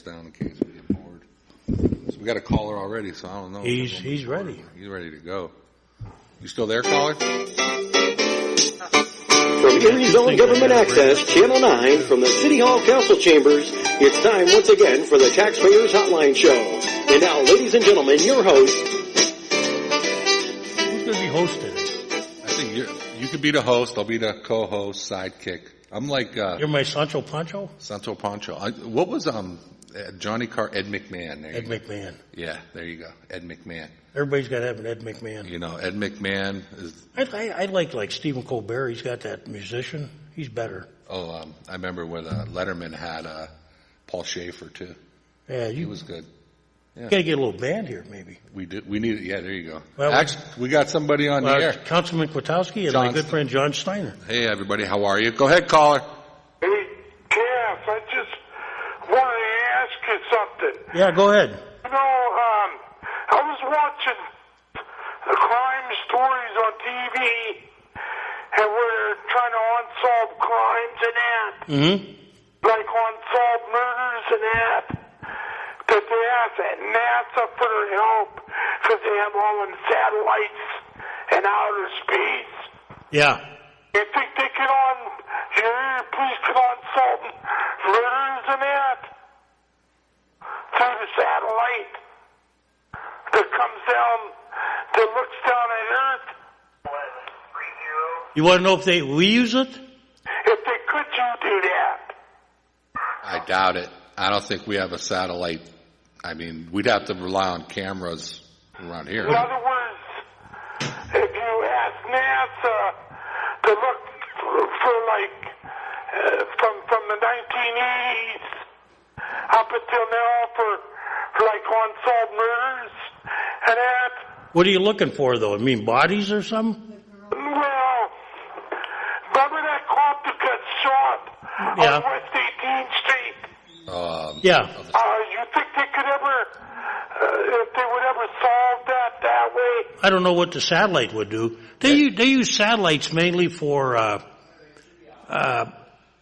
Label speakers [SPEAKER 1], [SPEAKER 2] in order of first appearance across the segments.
[SPEAKER 1] down in case we get bored. So we got a caller already, so I don't know.
[SPEAKER 2] He's ready.
[SPEAKER 1] He's ready to go. You still there, caller?
[SPEAKER 3] From Erie's own Government Access, Channel 9, from the City Hall Council Chambers, it's time once again for the Taxpayers Hotline Show. And now, ladies and gentlemen, your host.
[SPEAKER 2] Who's going to be hosting it?
[SPEAKER 1] I think you could be the host. I'll be the co-host, sidekick. I'm like...
[SPEAKER 2] You're my Sancho Pancho?
[SPEAKER 1] Sancho Pancho. What was Johnny Carr? Ed McMahon. Ed
[SPEAKER 2] McMahon.
[SPEAKER 1] Yeah, there you go. Ed McMahon.
[SPEAKER 2] Everybody's got to have an Ed McMahon.
[SPEAKER 1] You know, Ed McMahon is...
[SPEAKER 2] I like Stephen Colbert. He's got that musician. He's better.
[SPEAKER 1] Oh, I remember when Letterman had Paul Schaefer, too.
[SPEAKER 2] Yeah,
[SPEAKER 1] he was good. Yeah.
[SPEAKER 2] Got to get a little band here, maybe.
[SPEAKER 1] We need it. Yeah, there you go.
[SPEAKER 2] Well,
[SPEAKER 1] actually, we got somebody on the air.
[SPEAKER 2] Councilman Kwiatkowski and my good friend John Steiner.
[SPEAKER 1] Hey, everybody. How are you? Go ahead, caller.
[SPEAKER 4] Hey, Cass, I just wanted to ask you something.
[SPEAKER 2] Yeah, go ahead.
[SPEAKER 4] You know, I was watching the crime stories on TV, and we're trying to unsolve crimes and that.
[SPEAKER 2] Mm-hmm.
[SPEAKER 4] Like unsolved murders and that. That they asked NASA for their help because they have all them satellites in outer space.
[SPEAKER 2] Yeah.
[SPEAKER 4] You think they could police could unsolve murders and that through the satellite that comes down, that looks down at Earth?
[SPEAKER 2] You want to know if we use it?
[SPEAKER 4] If they could, you do that?
[SPEAKER 1] I doubt it. I don't think we have a satellite. I mean, we'd have to rely on cameras around here.
[SPEAKER 4] In other words, if you ask NASA to look for from the 1980s up until now for like unsolved murders and that.
[SPEAKER 2] What are you looking for, though? I mean, bodies or something?
[SPEAKER 4] Well, remember that cop that got shot on West 18th Street?
[SPEAKER 2] Yeah.
[SPEAKER 4] You think they could ever, if they would ever solve that way?
[SPEAKER 2] I don't know what the satellite would do. They use satellites mainly for,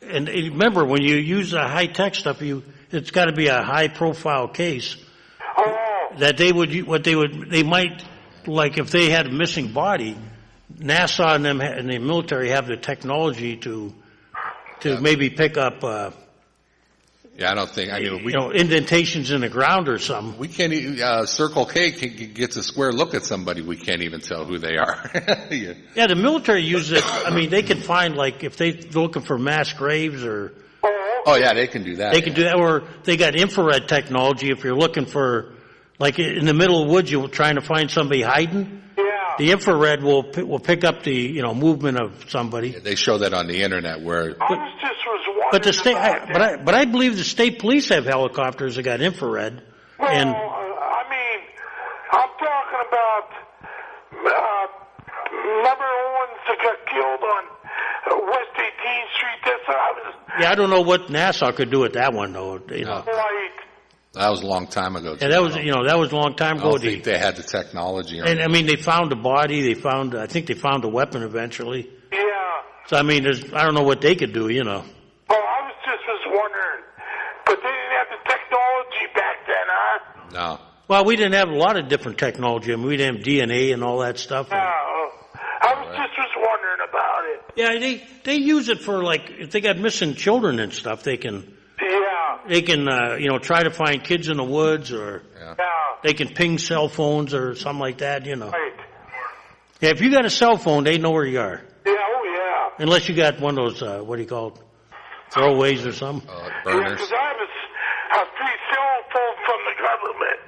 [SPEAKER 2] and remember, when you use the high-tech stuff, it's got to be a high-profile case.
[SPEAKER 4] Oh.
[SPEAKER 2] That they might, like if they had a missing body, NASA and them and the military have the technology to maybe pick up,
[SPEAKER 1] yeah, I don't think. I mean,
[SPEAKER 2] indentations in the ground or something.
[SPEAKER 1] We can't even. Circle K gets a square look at somebody. We can't even tell who they are.
[SPEAKER 2] Yeah, the military uses it. I mean, they can find if they're looking for mass graves or.
[SPEAKER 1] Oh yeah, they can do that.
[SPEAKER 2] They can do that, or they got infrared technology. If you're looking for, like in the middle of the woods, you're trying to find somebody hiding.
[SPEAKER 4] Yeah.
[SPEAKER 2] The infrared will pick up the movement of somebody.
[SPEAKER 1] Yeah, they show that on the internet where.
[SPEAKER 2] But the state, but I believe the state police have helicopters that got infrared.
[SPEAKER 4] Well,
[SPEAKER 2] and
[SPEAKER 4] I mean, I'm talking about remember Owens that got killed on West 18th Street. That's what I was.
[SPEAKER 2] Yeah, I don't know what NASA could do with that one though.
[SPEAKER 4] Right.
[SPEAKER 1] That was a long time ago.
[SPEAKER 2] Yeah, that was a long time ago.
[SPEAKER 1] I don't think they had the technology.
[SPEAKER 2] And I mean, they found a body. I think they found a weapon eventually.
[SPEAKER 4] Yeah.
[SPEAKER 2] So I mean, I don't know what they could do.
[SPEAKER 4] Well, I was just wondering, but they didn't have the technology back then, huh?
[SPEAKER 1] No.
[SPEAKER 2] Well, we didn't have a lot of different technology. I mean, we didn't have DNA and all that stuff.
[SPEAKER 4] No. I was just wondering about it.
[SPEAKER 2] Yeah, they use it for if they got missing children and stuff, they can.
[SPEAKER 4] Yeah.
[SPEAKER 2] They can try to find kids in the woods, or they can ping cell phones or something like that.
[SPEAKER 4] Right.
[SPEAKER 2] Yeah, if you got a cell phone, they know where you are.
[SPEAKER 4] Yeah. Oh yeah.
[SPEAKER 2] Unless you got one of those what do you call it? Throwaways or something?
[SPEAKER 1] Burners.
[SPEAKER 4] Yeah, because I have a free cell phone from the government.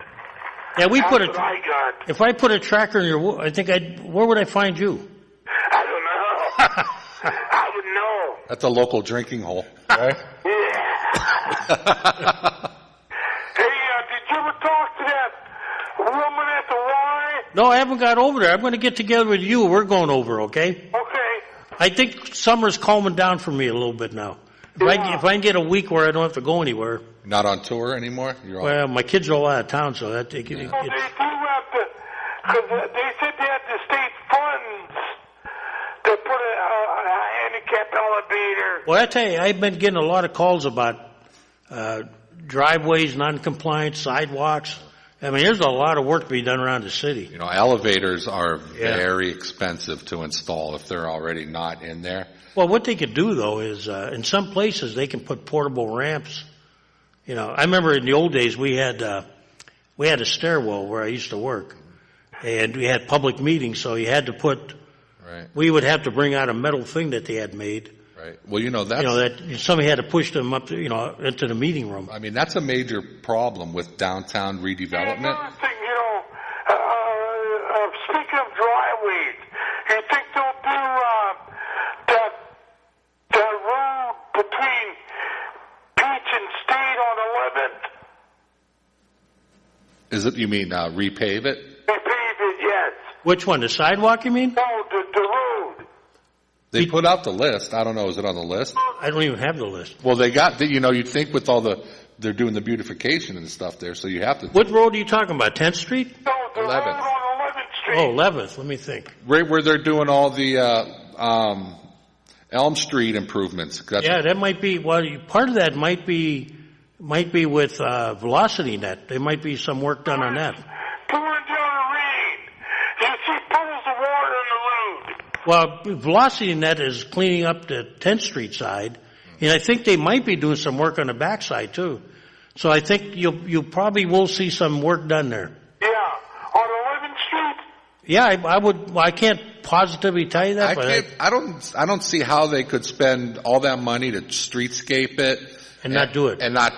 [SPEAKER 2] Yeah, we
[SPEAKER 4] That's
[SPEAKER 2] put
[SPEAKER 4] what I got.
[SPEAKER 2] If I put a tracker in your, where would I find you?
[SPEAKER 4] I don't know. I would know.
[SPEAKER 1] That's a local drinking hole, right?
[SPEAKER 4] Yeah. Hey, did you ever talk to that woman at the Y?
[SPEAKER 2] No, I haven't got over there. I'm going to get together with you. We're going over, okay?
[SPEAKER 4] Okay.
[SPEAKER 2] I think summer's calming down for me a little bit now. If I can get a week where I don't have to go anywhere.
[SPEAKER 1] Not on tour anymore?
[SPEAKER 2] Well, my kids are all out of town, so that they do have to,
[SPEAKER 4] because they said they had the state funds to put a handicap elevator.
[SPEAKER 2] Well, I tell you, I've been getting a lot of calls about driveways, non-compliant, sidewalks. I mean, there's a lot of work to be done around the city.
[SPEAKER 1] You know, elevators are very expensive to install if they're already not in there.
[SPEAKER 2] Well, what they could do, though, is in some places they can put portable ramps. You know, I remember in the old days we had a stairwell where I used to work, and we had public meetings, so you had to put.
[SPEAKER 1] Right.
[SPEAKER 2] We would have to bring out a metal thing that they had made.
[SPEAKER 1] Right. Well, you know, that's...
[SPEAKER 2] You know, that somebody had to push them up, into the meeting room.
[SPEAKER 1] I mean, that's a major problem with downtown redevelopment.
[SPEAKER 4] Another thing, speaking of driveways, you think they'll do that road between Peach and State on 11th?
[SPEAKER 1] Is it, you mean, repave it?
[SPEAKER 4] Repave it, yes.
[SPEAKER 2] Which one, the sidewalk, you mean?
[SPEAKER 4] No, the road.
[SPEAKER 1] They put out the list. I don't know. Is it on the list?
[SPEAKER 2] I don't even have the list.
[SPEAKER 1] Well, they got, you'd think with all they're doing the beautification and stuff there, so you have to.
[SPEAKER 2] What road are you talking about, 10th Street?
[SPEAKER 4] No, the
[SPEAKER 1] 11th.
[SPEAKER 4] road on 11th Street.
[SPEAKER 2] Oh, 11th, let me think.
[SPEAKER 1] Right where they're doing all the, Elm Street improvements.
[SPEAKER 2] Yeah, that might be, well, part of that might be with, Velocity Net. There might be some work done on that.
[SPEAKER 4] Pouring down the rain. You see puddles of water on the road.
[SPEAKER 2] Well, Velocity Net is cleaning up the 10th Street side, and I think they might be doing some work on the back side too. So I think you probably will see some work done there.
[SPEAKER 4] Yeah, on 11th Street.
[SPEAKER 2] Yeah, I can't positively tell you that,
[SPEAKER 1] I don't see how they could spend all that money to streetscape it
[SPEAKER 2] and not do it.
[SPEAKER 1] And not,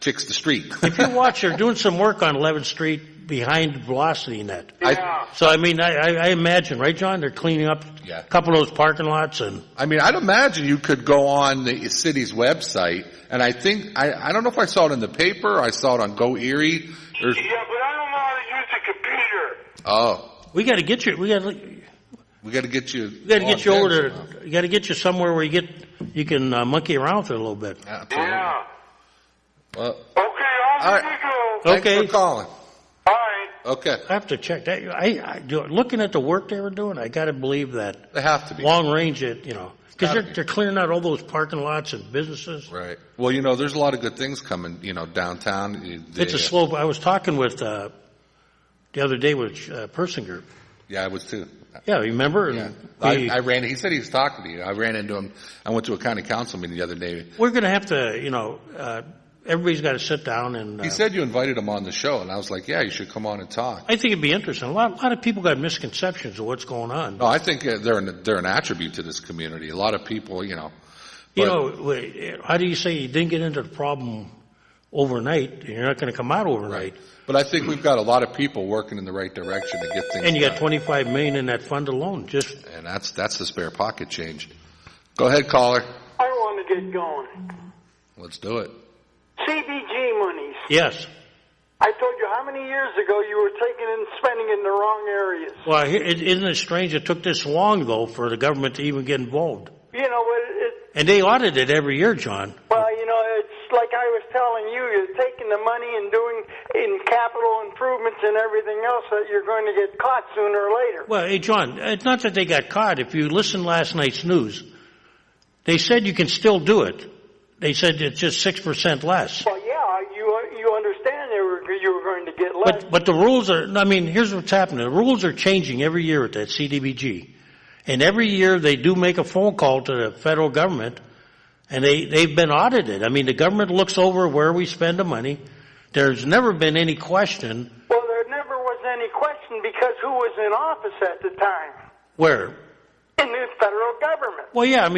[SPEAKER 1] fix the street.
[SPEAKER 2] If you watch, they're doing some work on 11th Street behind Velocity Net.
[SPEAKER 4] Yeah.
[SPEAKER 2] So, I mean, I imagine, right, John? They're cleaning up a couple of those parking lots. And
[SPEAKER 1] I mean, I'd imagine you could go on the city's website, and I think, I don't know if I saw it in the paper or I saw it on Go Erie.
[SPEAKER 4] Yeah, but I don't know how to use a computer.
[SPEAKER 1] Oh.
[SPEAKER 2] we got to get you.
[SPEAKER 1] We got to get you.
[SPEAKER 2] We got to get you over to. You got to get you somewhere where you can monkey around with it a little bit.
[SPEAKER 1] Absolutely.
[SPEAKER 4] Yeah.
[SPEAKER 1] Well,
[SPEAKER 4] Okay, I'll let you go.
[SPEAKER 1] thanks
[SPEAKER 2] Okay.
[SPEAKER 1] for calling.
[SPEAKER 4] All right.
[SPEAKER 1] Okay.
[SPEAKER 2] I have to check that. Looking at the work they were doing, I got to believe that
[SPEAKER 1] They have to be.
[SPEAKER 2] long range, because
[SPEAKER 1] Gotta be.
[SPEAKER 2] they're clearing out all those parking lots and businesses.
[SPEAKER 1] Right. Well, there's a lot of good things coming, downtown.
[SPEAKER 2] It's a slope. I was talking with the other day with Persinger.
[SPEAKER 1] Yeah, I was too.
[SPEAKER 2] Yeah, remember?
[SPEAKER 1] Yeah.
[SPEAKER 2] And
[SPEAKER 1] I ran. He said he was talking to you. I ran into him. I went to a county council meeting the other day.
[SPEAKER 2] we're going to have to, everybody's got to sit down and.
[SPEAKER 1] He said you invited him on the show, and I was like, yeah, you should come on and talk.
[SPEAKER 2] I think it'd be interesting. A lot of people got misconceptions of what's going on.
[SPEAKER 1] No, I think they're an attribute to this community. A lot of people,
[SPEAKER 2] How do you say you didn't get into the problem overnight? You're not going to come out overnight.
[SPEAKER 1] Right. But I think we've got a lot of people working in the right direction to get things
[SPEAKER 2] And you got
[SPEAKER 1] done.
[SPEAKER 2] $25 million in that fund alone.
[SPEAKER 1] And that's the spare pocket change. Go ahead, caller.
[SPEAKER 5] I want to get going.
[SPEAKER 1] Let's do it.
[SPEAKER 5] CBG monies.
[SPEAKER 2] Yes.
[SPEAKER 5] I told you how many years ago you were taking and spending in the wrong areas.
[SPEAKER 2] Well, isn't it strange it took this long, though, for the government to even get involved? And they audit it every year, John.
[SPEAKER 5] Well, it's like I was telling you, you're taking the money and doing in capital improvements and everything else that you're going to get caught sooner or later.
[SPEAKER 2] Well, hey, John, it's not that they got caught. If you listen to last night's news, they said you can still do it. They said it's just 6% less.
[SPEAKER 5] Well, yeah, you understand you were going to get less.
[SPEAKER 2] But the rules are, here's what's happening. The rules are changing every year at that CDBG. And every year they do make a phone call to the federal government, and they've been audited. The government looks over where we spend the money. There's never been any question.
[SPEAKER 5] Well, there never was any question because who was in office at the time?
[SPEAKER 2] Where?
[SPEAKER 5] In the federal government.
[SPEAKER 2] Well, yeah,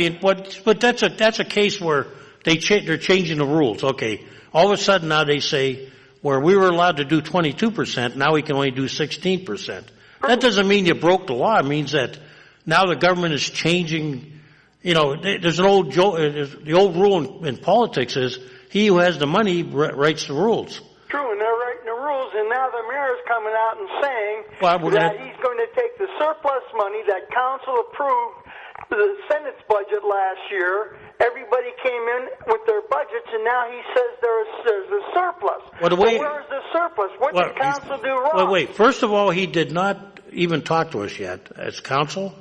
[SPEAKER 2] but that's a case where they're changing the rules. Okay, all of a sudden now they say where we were allowed to do 22%, now we can only do 16%. That doesn't mean you broke the law. It means that now the government is changing. There's an old the old rule in politics is he who has the money writes the rules.
[SPEAKER 5] True, and they're writing the rules, and now the mayor's coming out and saying that he's going to take the surplus money that council approved the Senate's budget last year. Everybody came in with their budgets, and now he says there's a surplus.
[SPEAKER 2] Well,
[SPEAKER 5] where's the surplus? What did council do wrong?
[SPEAKER 2] Well, wait. First of all, he did not even talk to us yet as council,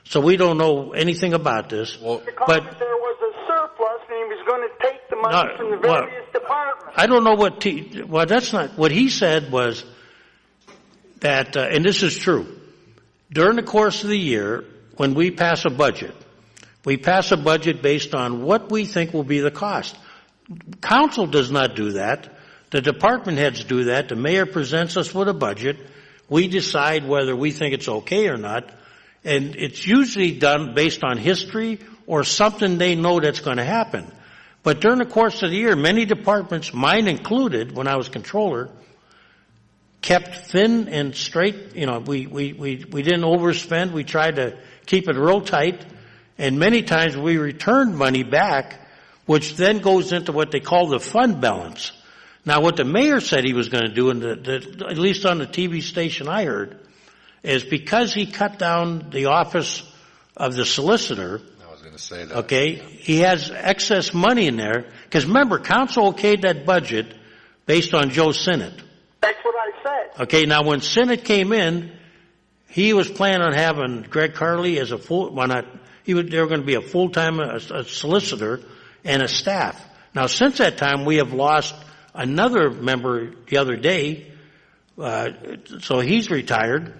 [SPEAKER 2] so we don't know anything about this.
[SPEAKER 5] Because there was a surplus, and he was going to take the money from the various departments.
[SPEAKER 2] I don't know well, that's not, what he said was that, and this is true, during the course of the year, when we pass a budget based on what we think will be the cost. Council does not do that. The department heads do that. The mayor presents us with a budget. We decide whether we think it's okay or not. And it's usually done based on history or something they know that's going to happen. But during the course of the year, many departments, mine included, when I was controller, kept thin and straight. You know, we didn't overspend. We tried to keep it real tight. And many times we returned money back, which then goes into what they call the fund balance. Now, what the mayor said he was going to do, and at least on the TV station I heard, is because he cut down the office of the solicitor.
[SPEAKER 1] I was going to say that.
[SPEAKER 2] Okay, he has excess money in there. Because remember, council okayed that budget based on Joe Sinnott.
[SPEAKER 5] That's what I said.
[SPEAKER 2] Okay, now when Sinnott came in, he was planning on having Greg Carley as a they were going to be a full-time a solicitor and a staff. Now, since that time, we have lost another member the other day, so he's retired,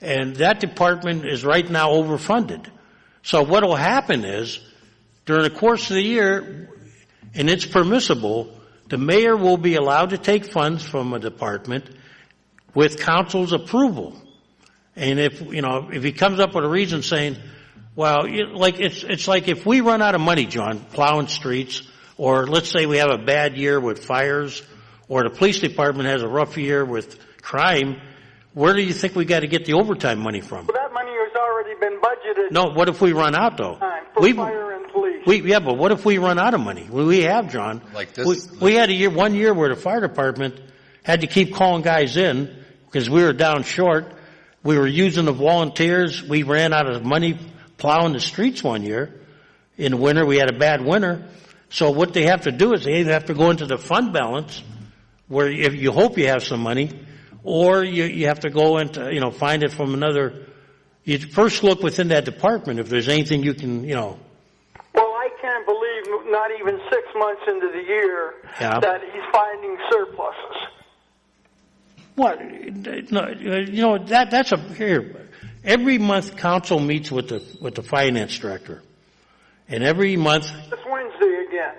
[SPEAKER 2] and that department is right now overfunded. So what will happen is, during the course of the year, and it's permissible, the mayor will be allowed to take funds from a department with council's approval. And if he comes up with a reason saying, well, it's like if we run out of money, John, plowing streets, or let's say we have a bad year with fires, or the police department has a rough year with crime, where do you think we got to get the overtime money from?
[SPEAKER 5] Well, that money has already been budgeted.
[SPEAKER 2] No, what if we run out though?
[SPEAKER 5] For fire and police.
[SPEAKER 2] Yeah, but what if we run out of money? Well, we have, John.
[SPEAKER 1] Like this.
[SPEAKER 2] We had one year where the fire department had to keep calling guys in because we were down short. We were using the volunteers. We ran out of money plowing the streets one year. In the winter, we had a bad winter. So what they have to do is they either have to go into the fund balance, where if you hope you have some money, or you have to go into, find it from another. You first look within that department if there's anything you can,
[SPEAKER 5] Well, I can't believe not even 6 months into the year that he's finding surpluses.
[SPEAKER 2] What? No, that's here. Every month, council meets with the finance director, and every month.
[SPEAKER 5] This Wednesday again.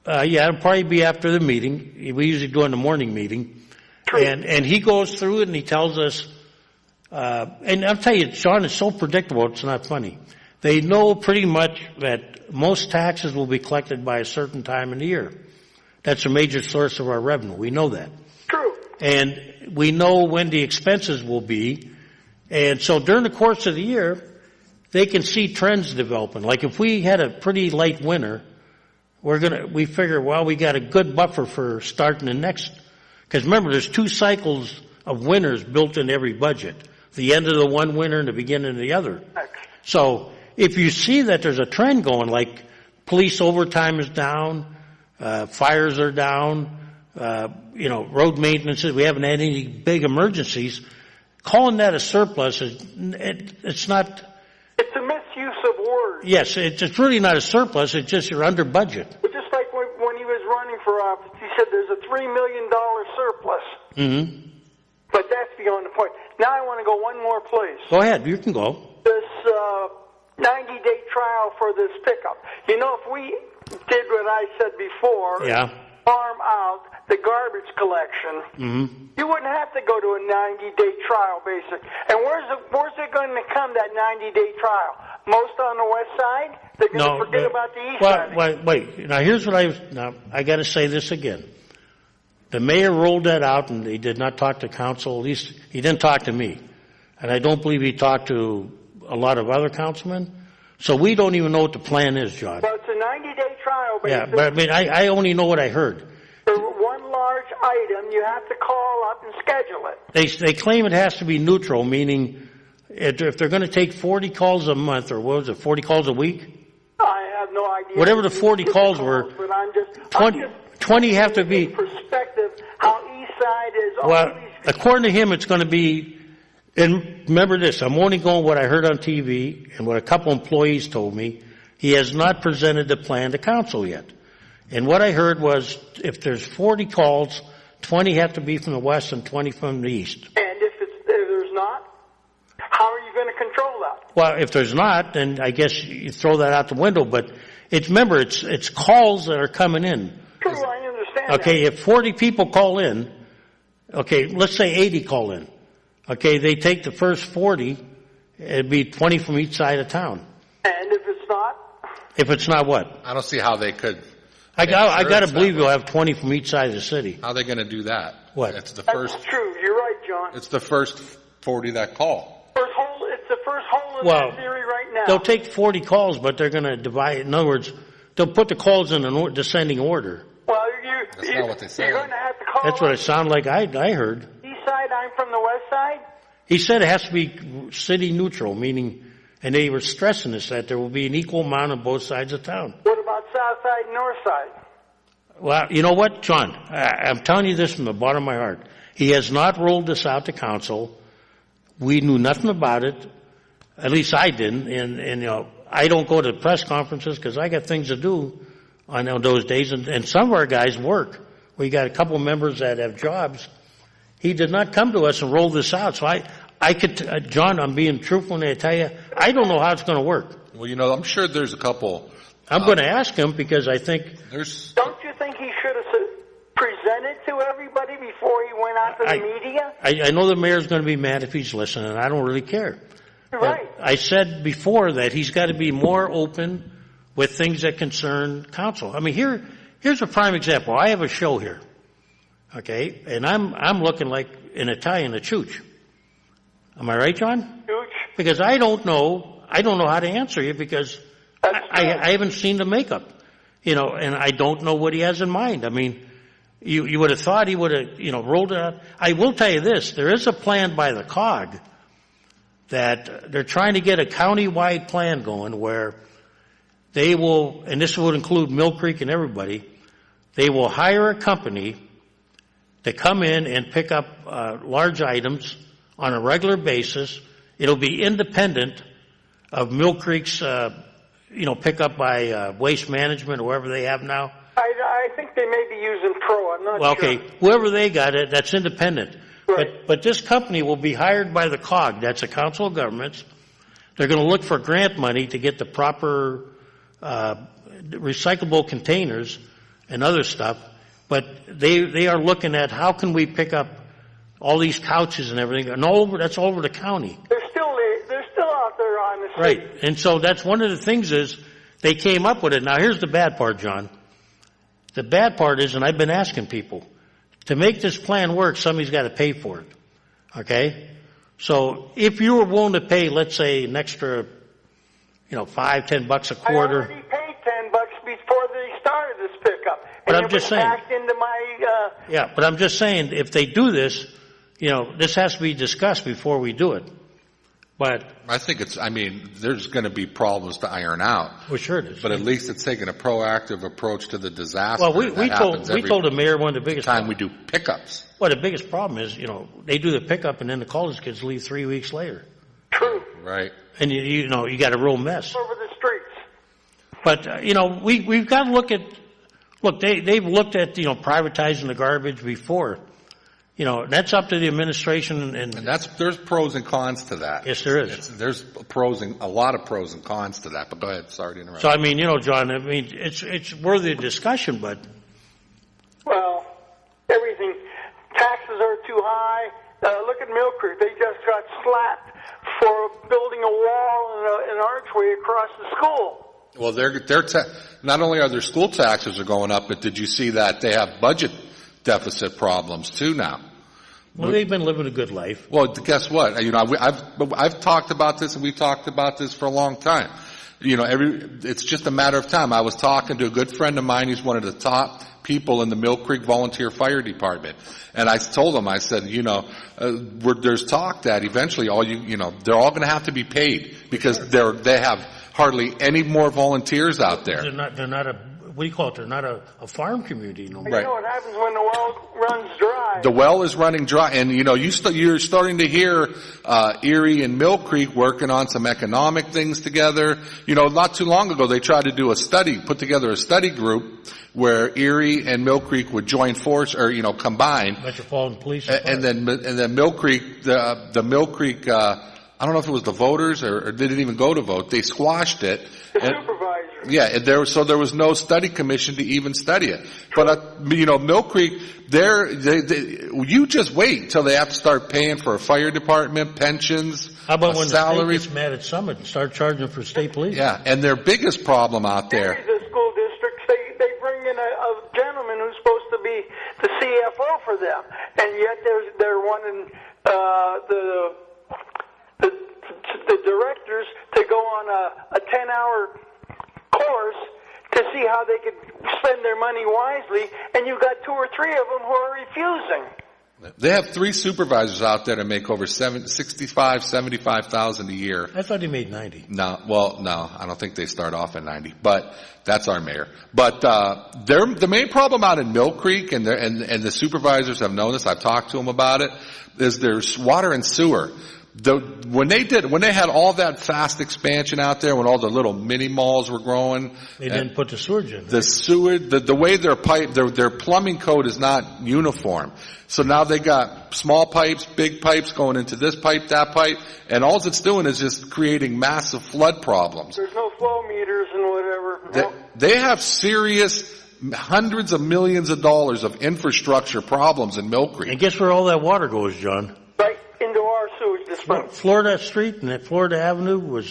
[SPEAKER 2] It'll probably be after the meeting. We usually do in the morning meeting,
[SPEAKER 5] True.
[SPEAKER 2] and he goes through it and he tells us. And I'll tell you, Sean, it's so predictable. It's not funny. They know pretty much that most taxes will be collected by a certain time in the year. That's a major source of our revenue. We know that.
[SPEAKER 5] True.
[SPEAKER 2] And we know when the expenses will be. And so during the course of the year, they can see trends developing. Like if we had a pretty light winter, we figure, well, we got a good buffer for starting the next. Because remember, there's 2 cycles of winters built in every budget. The end of the one winter and the beginning of the other. So if you see that there's a trend going, like police overtime is down, fires are down, road maintenance, we haven't had any big emergencies, calling that a surplus it's not.
[SPEAKER 5] It's a misuse of words.
[SPEAKER 2] Yes, it's really not a surplus. It's just you're under budget.
[SPEAKER 5] But just like when he was running for office, he said there's a $3 million surplus.
[SPEAKER 2] Mm-hmm.
[SPEAKER 5] But that's beyond the point. Now I want to go one more place.
[SPEAKER 2] Go ahead. You can go.
[SPEAKER 5] This 90-day trial for this pickup. If we did what I said before, farm out the garbage collection, you wouldn't have to go to a 90-day trial, basically. And where's it going to come, that 90-day trial? Most on the west side? They're going to forget about the east side.
[SPEAKER 2] Wait. Now, here's what I got to say this again. The mayor rolled that out, and he did not talk to council. At least he didn't talk to me. And I don't believe he talked to a lot of other councilmen. So we don't even know what the plan is, John.
[SPEAKER 5] Well, it's a 90-day trial, basically.
[SPEAKER 2] Yeah, but I mean, I only know what I heard.
[SPEAKER 5] For one large item, you have to call up and schedule it.
[SPEAKER 2] They claim it has to be neutral, meaning if they're going to take 40 calls a month, or what was it, 40 calls a week?
[SPEAKER 5] I have no idea.
[SPEAKER 2] Whatever the 40 calls were,
[SPEAKER 5] but I'm just
[SPEAKER 2] 20 have to be.
[SPEAKER 5] Perspective, how east side is.
[SPEAKER 2] Well, according to him, it's going to be. And remember this, I'm only going what I heard on TV and what a couple employees told me. He has not presented the plan to council yet. And what I heard was if there's 40 calls, 20 have to be from the west and 20 from the east.
[SPEAKER 5] And if there's not, how are you going to control that?
[SPEAKER 2] Well, if there's not, then I guess you throw that out the window. But remember, it's calls that are coming in.
[SPEAKER 5] True, I understand.
[SPEAKER 2] Okay, if 40 people call in, okay, let's say 80 call in. Okay, they take the first 40, it'd be 20 from each side of town.
[SPEAKER 5] And if it's not?
[SPEAKER 2] If it's not what?
[SPEAKER 1] I don't see how they could.
[SPEAKER 2] I got to believe you'll have 20 from each side of the city.
[SPEAKER 1] How are they going to do that?
[SPEAKER 2] What?
[SPEAKER 1] That's
[SPEAKER 5] That's true. You're right, John.
[SPEAKER 1] It's the first 40 that call.
[SPEAKER 5] It's the first hole in
[SPEAKER 2] Well,
[SPEAKER 5] that theory right now.
[SPEAKER 2] they'll take 40 calls, but they're going to divide. In other words, they'll put the calls in an descending order.
[SPEAKER 5] Well,
[SPEAKER 1] That's not what they say.
[SPEAKER 5] You're going to have to call.
[SPEAKER 2] That's what it sounded like I heard.
[SPEAKER 5] East side, I'm from the west side.
[SPEAKER 2] He said it has to be city neutral, meaning, and they were stressing this, that there will be an equal amount on both sides of town.
[SPEAKER 5] What about south side and north side?
[SPEAKER 2] Well, you know what, John? I'm telling you this from the bottom of my heart. He has not rolled this out to council. We knew nothing about it. At least I didn't. And you know, I don't go to press conferences because I got things to do on those days. And some of our guys work. We got a couple of members that have jobs. He did not come to us and roll this out. So I could, John, I'm being truthful when I tell you, I don't know how it's going to work.
[SPEAKER 1] Well, you know, I'm sure there's a couple.
[SPEAKER 2] I'm going to ask him because I think.
[SPEAKER 5] Don't you think he should have presented to everybody before he went out to the media?
[SPEAKER 2] I know the mayor's going to be mad if he's listening. I don't really care.
[SPEAKER 5] Right.
[SPEAKER 2] I said before that he's got to be more open with things that concern council. I mean, here's a prime example. I have a show here, okay, and I'm looking like an Italian, a chooch. Am I right, John?
[SPEAKER 5] Chooch.
[SPEAKER 2] Because I don't know how to answer you because I haven't seen the makeup, you know, and I don't know what he has in mind. I mean, you would have thought he would have, you know, rolled it out. I will tell you this: there is a plan by the COG that they're trying to get a county-wide plan going where they will, and this would include Mill Creek and everybody, they will hire a company to come in and pick up large items on a regular basis. It'll be independent of Mill Creek's, pick up by Waste Management or whoever they have now.
[SPEAKER 5] I think they may be using Pro. I'm not
[SPEAKER 2] well,
[SPEAKER 5] sure.
[SPEAKER 2] okay, whoever they got it, that's independent.
[SPEAKER 5] Right.
[SPEAKER 2] But this company will be hired by the COG. That's a Council of Governments. They're going to look for grant money to get the proper recyclable containers and other stuff. But they are looking at how can we pick up all these couches and everything, and that's all over the county.
[SPEAKER 5] They're still out there on the street.
[SPEAKER 2] Right, and so that's one of the things is they came up with it. Now here's the bad part, John. The bad part is, and I've been asking people, to make this plan work, somebody's got to pay for it. Okay? So if you were willing to pay, let's say, an extra, $5-10 a quarter.
[SPEAKER 5] I already paid $10 before they started this pickup.
[SPEAKER 2] But
[SPEAKER 5] and
[SPEAKER 2] I'm just saying.
[SPEAKER 5] Backed into my,
[SPEAKER 2] Yeah, but I'm just saying, if they do this, this has to be discussed before we do it. But
[SPEAKER 1] I think there's going to be problems to iron out.
[SPEAKER 2] Well, sure it is.
[SPEAKER 1] But at least it's taking a proactive approach to the disaster.
[SPEAKER 2] Well, we told the mayor one of the biggest
[SPEAKER 1] time we do pickups.
[SPEAKER 2] Well, the biggest problem is, they do the pickup and then the college kids leave 3 weeks later.
[SPEAKER 5] True.
[SPEAKER 1] Right.
[SPEAKER 2] And you got a real mess.
[SPEAKER 5] Over the streets.
[SPEAKER 2] But we've got to look. They've looked at privatizing the garbage before. That's up to the administration and
[SPEAKER 1] there's pros and cons to that.
[SPEAKER 2] Yes, there is.
[SPEAKER 1] There's a lot of pros and cons to that. But go ahead. Sorry to interrupt.
[SPEAKER 2] So John, it's worthy of discussion, but
[SPEAKER 5] well, everything. Taxes are too high. Look at Mill Creek. They just got slapped for building a wall and an archway across the school.
[SPEAKER 1] Well, not only are their school taxes are going up, but did you see that they have budget deficit problems too now?
[SPEAKER 2] Well, they've been living a good life.
[SPEAKER 1] Well, guess what? I've talked about this, and we've talked about this for a long time. It's just a matter of time. I was talking to a good friend of mine. He's one of the top people in the Mill Creek Volunteer Fire Department, and I told him, I said, there's talk that eventually they're all going to have to be paid because they have hardly any more volunteers out there.
[SPEAKER 2] They're not what do you call it? They're not a farm community no more.
[SPEAKER 5] You know what happens when the well runs dry?
[SPEAKER 1] The well is running dry, and you're starting to hear Erie and Mill Creek working on some economic things together. Not too long ago they tried to do put together a study group where Erie and Mill Creek would join force or combine.
[SPEAKER 2] Metropolitan Police.
[SPEAKER 1] And then Mill Creek, the Mill Creek. I don't know if it was the voters or they didn't even go to vote. They squashed it.
[SPEAKER 5] The supervisor.
[SPEAKER 1] Yeah, there was no study commission to even study it. But Mill Creek, you just wait until they have to start paying for a fire department, pensions,
[SPEAKER 2] how about when
[SPEAKER 1] salaries.
[SPEAKER 2] the state gets mad at Summit and start charging for state police?
[SPEAKER 1] Yeah, and their biggest problem out there.
[SPEAKER 5] The school districts, they bring in a gentleman who's supposed to be the CFO for them, and yet they're wanting the directors to go on a 10-hour course to see how they could spend their money wisely, and you've got 2 or 3 of them who are refusing.
[SPEAKER 1] They have 3 supervisors out there to make over $75,000 a year.
[SPEAKER 2] I thought he made 90.
[SPEAKER 1] No, I don't think they start off at 90, but that's our mayor. But the main problem out in Mill Creek, and the supervisors have known this, I've talked to them about it, is there's water and sewer. When they had all that fast expansion out there, when all the little mini malls were growing,
[SPEAKER 2] they didn't put the sewage in.
[SPEAKER 1] The sewer, the way their plumbing code is not uniform. So now they got small pipes, big pipes going into this pipe, that pipe, and all it's doing is just creating massive flood problems.
[SPEAKER 5] There's no flow meters and whatever.
[SPEAKER 1] They have serious hundreds of millions of dollars of infrastructure problems in Mill Creek.
[SPEAKER 2] And guess where all that water goes, John?
[SPEAKER 5] Right into our sewage disposal.
[SPEAKER 2] Florida Street and that Florida Avenue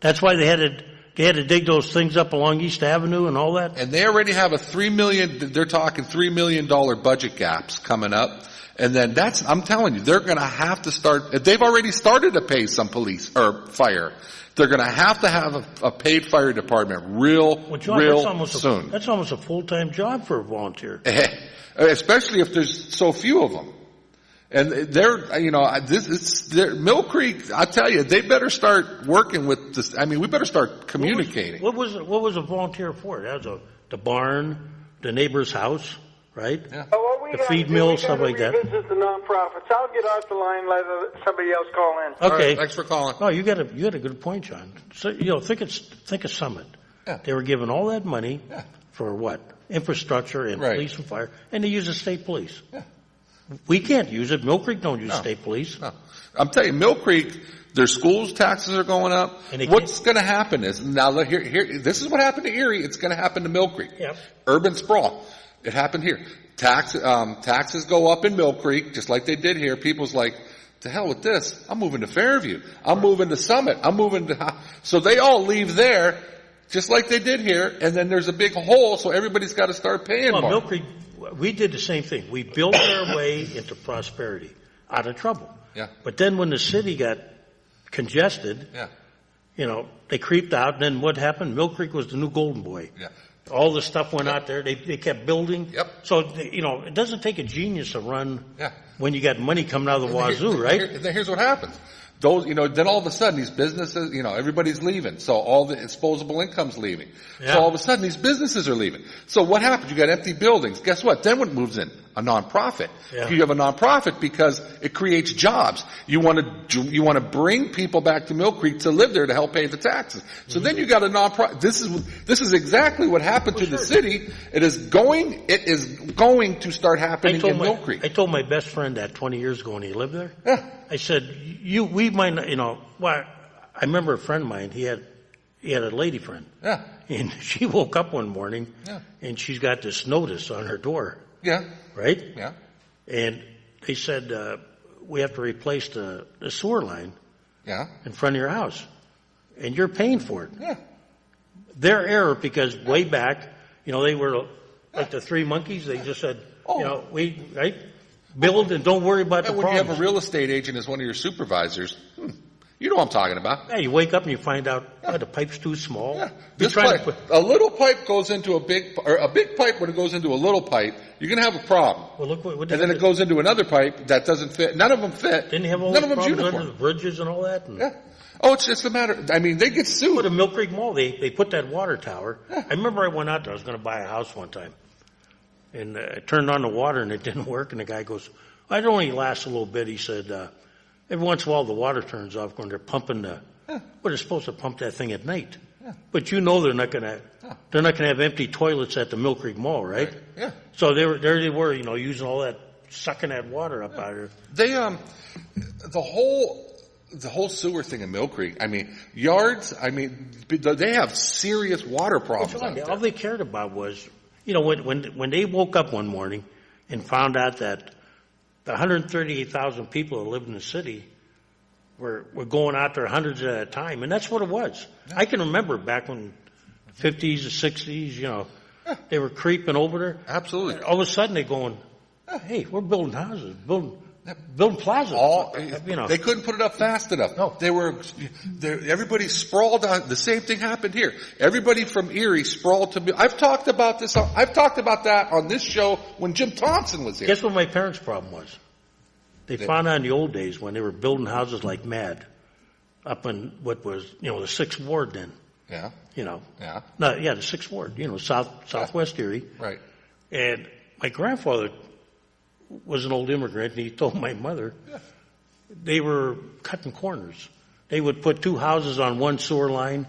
[SPEAKER 2] that's why they had to dig those things up along East Avenue and all that.
[SPEAKER 1] And they already have they're talking $3 million budget gaps coming up. And then I'm telling you, they're going to have to start, they've already started to pay some police or fire. They're going to have a paid fire department real soon.
[SPEAKER 2] That's almost a full-time job for a volunteer.
[SPEAKER 1] Especially if there's so few of them. And Mill Creek, I tell you, they better start working with this. I mean, we better start communicating.
[SPEAKER 2] What was a volunteer for? That was the barn, the neighbor's house, right?
[SPEAKER 1] Yeah.
[SPEAKER 2] The feed mill, stuff like that.
[SPEAKER 5] Revisit the nonprofits. I'll get off the line, let somebody else call in.
[SPEAKER 2] Okay.
[SPEAKER 1] All right, thanks for calling.
[SPEAKER 2] Oh, you got a good point, John. So think of Summit.
[SPEAKER 1] Yeah.
[SPEAKER 2] They were given all that money for what? Infrastructure and police and fire, and they use the state police.
[SPEAKER 1] Yeah.
[SPEAKER 2] We can't use it. Mill Creek don't use state police.
[SPEAKER 1] No. I'm telling you, Mill Creek, their schools taxes are going up. And what's going to happen is, now here, this is what happened to Erie. It's going to happen to Mill Creek.
[SPEAKER 2] Yep.
[SPEAKER 1] Urban sprawl. It happened here. Taxes go up in Mill Creek, just like they did here. People's like, to hell with this. I'm moving to Fairview. I'm moving to Summit. So they all leave there, just like they did here, and then there's a big hole, so everybody's got to start paying more.
[SPEAKER 2] Mill Creek, we did the same thing. We built our way into prosperity, out of trouble.
[SPEAKER 1] Yeah.
[SPEAKER 2] But then when the city got congested, they creeped out, and then what happened? Mill Creek was the new golden boy.
[SPEAKER 1] Yeah.
[SPEAKER 2] All the stuff went out there. They kept building.
[SPEAKER 1] Yep.
[SPEAKER 2] So, it doesn't take a genius to run when you got money coming out of the wazoo, right?
[SPEAKER 1] Here's what happens. Those, then all of a sudden these businesses, everybody's leaving. So all the disposable income's leaving. Yeah. So all of a sudden these businesses are leaving. So what happens? You got empty buildings. Guess what? Then what moves in? A nonprofit. Yeah. You have a nonprofit because it creates jobs. You want to bring people back to Mill Creek to live there to help pay the taxes. So then you got a nonprofit. This is exactly what happened to the city. It is going to start happening in Mill Creek.
[SPEAKER 2] I told my best friend that 20 years ago when he lived there.
[SPEAKER 1] Yeah.
[SPEAKER 2] I said, we might not, I remember a friend of mine, he had a lady friend.
[SPEAKER 1] Yeah.
[SPEAKER 2] And she woke up one morning and she's got this notice on her door.
[SPEAKER 1] Yeah.
[SPEAKER 2] Right?
[SPEAKER 1] Yeah.
[SPEAKER 2] And they said, we have to replace the sewer line in front of your house. And you're paying for it.
[SPEAKER 1] Yeah.
[SPEAKER 2] Their error, because way back, they were like the Three Monkeys. They just said, build and don't worry about the
[SPEAKER 1] when
[SPEAKER 2] problems.
[SPEAKER 1] You have a real estate agent as one of your supervisors, you know what I'm talking about.
[SPEAKER 2] Yeah, you wake up and you find out the pipe's too small.
[SPEAKER 1] Yeah. A little pipe goes into a big pipe when it goes into a little pipe, you're going to have a problem.
[SPEAKER 2] Well, look what
[SPEAKER 1] and then it goes into another pipe that doesn't fit. None of them fit.
[SPEAKER 2] Didn't have all
[SPEAKER 1] None
[SPEAKER 2] those
[SPEAKER 1] of them's
[SPEAKER 2] problems
[SPEAKER 1] uniform.
[SPEAKER 2] under the bridges and all that?
[SPEAKER 1] Yeah. Oh, it's just a matter. I mean, they get sued.
[SPEAKER 2] But at Mill Creek Mall, they put that water tower. Yeah. I remember I went out there. I was going to buy a house one time. And I turned on the water and it didn't work. And the guy goes, "It only lasts a little bit." He said, "Every once in a while the water turns off when they're pumping the, but they're supposed to pump that thing at night. Yeah. But they're not going to have empty toilets at the Mill Creek Mall, right?
[SPEAKER 1] Yeah.
[SPEAKER 2] So there they were, using all that, sucking that water up out of there.
[SPEAKER 1] They, the whole sewer thing in Mill Creek, I mean, yards, I mean, they have serious water problems out there.
[SPEAKER 2] All they cared about was, when they woke up one morning and found out that the 138,000 people that live in the city were going out there hundreds at a time, and that's what it was. Yeah. I can remember back when the 50s, the 60s, they were creeping over there.
[SPEAKER 1] Absolutely.
[SPEAKER 2] All of a sudden they're going, "Hey, we're building houses, building plazas."
[SPEAKER 1] They couldn't put it up fast enough.
[SPEAKER 2] No.
[SPEAKER 1] Everybody sprawled out. The same thing happened here. Everybody from Erie sprawled to. I've talked about this. I've talked about that on this show when Jim Thompson was here.
[SPEAKER 2] Guess what my parents' problem was? They found out in the old days when they were building houses like mad, up in what was the 6th Ward then.
[SPEAKER 1] Yeah.
[SPEAKER 2] Yeah. No, yeah, the 6th Ward. Southwest Erie.
[SPEAKER 1] Right.
[SPEAKER 2] And my grandfather was an old immigrant, and he told my mother they were cutting corners. They would put 2 houses on one sewer line,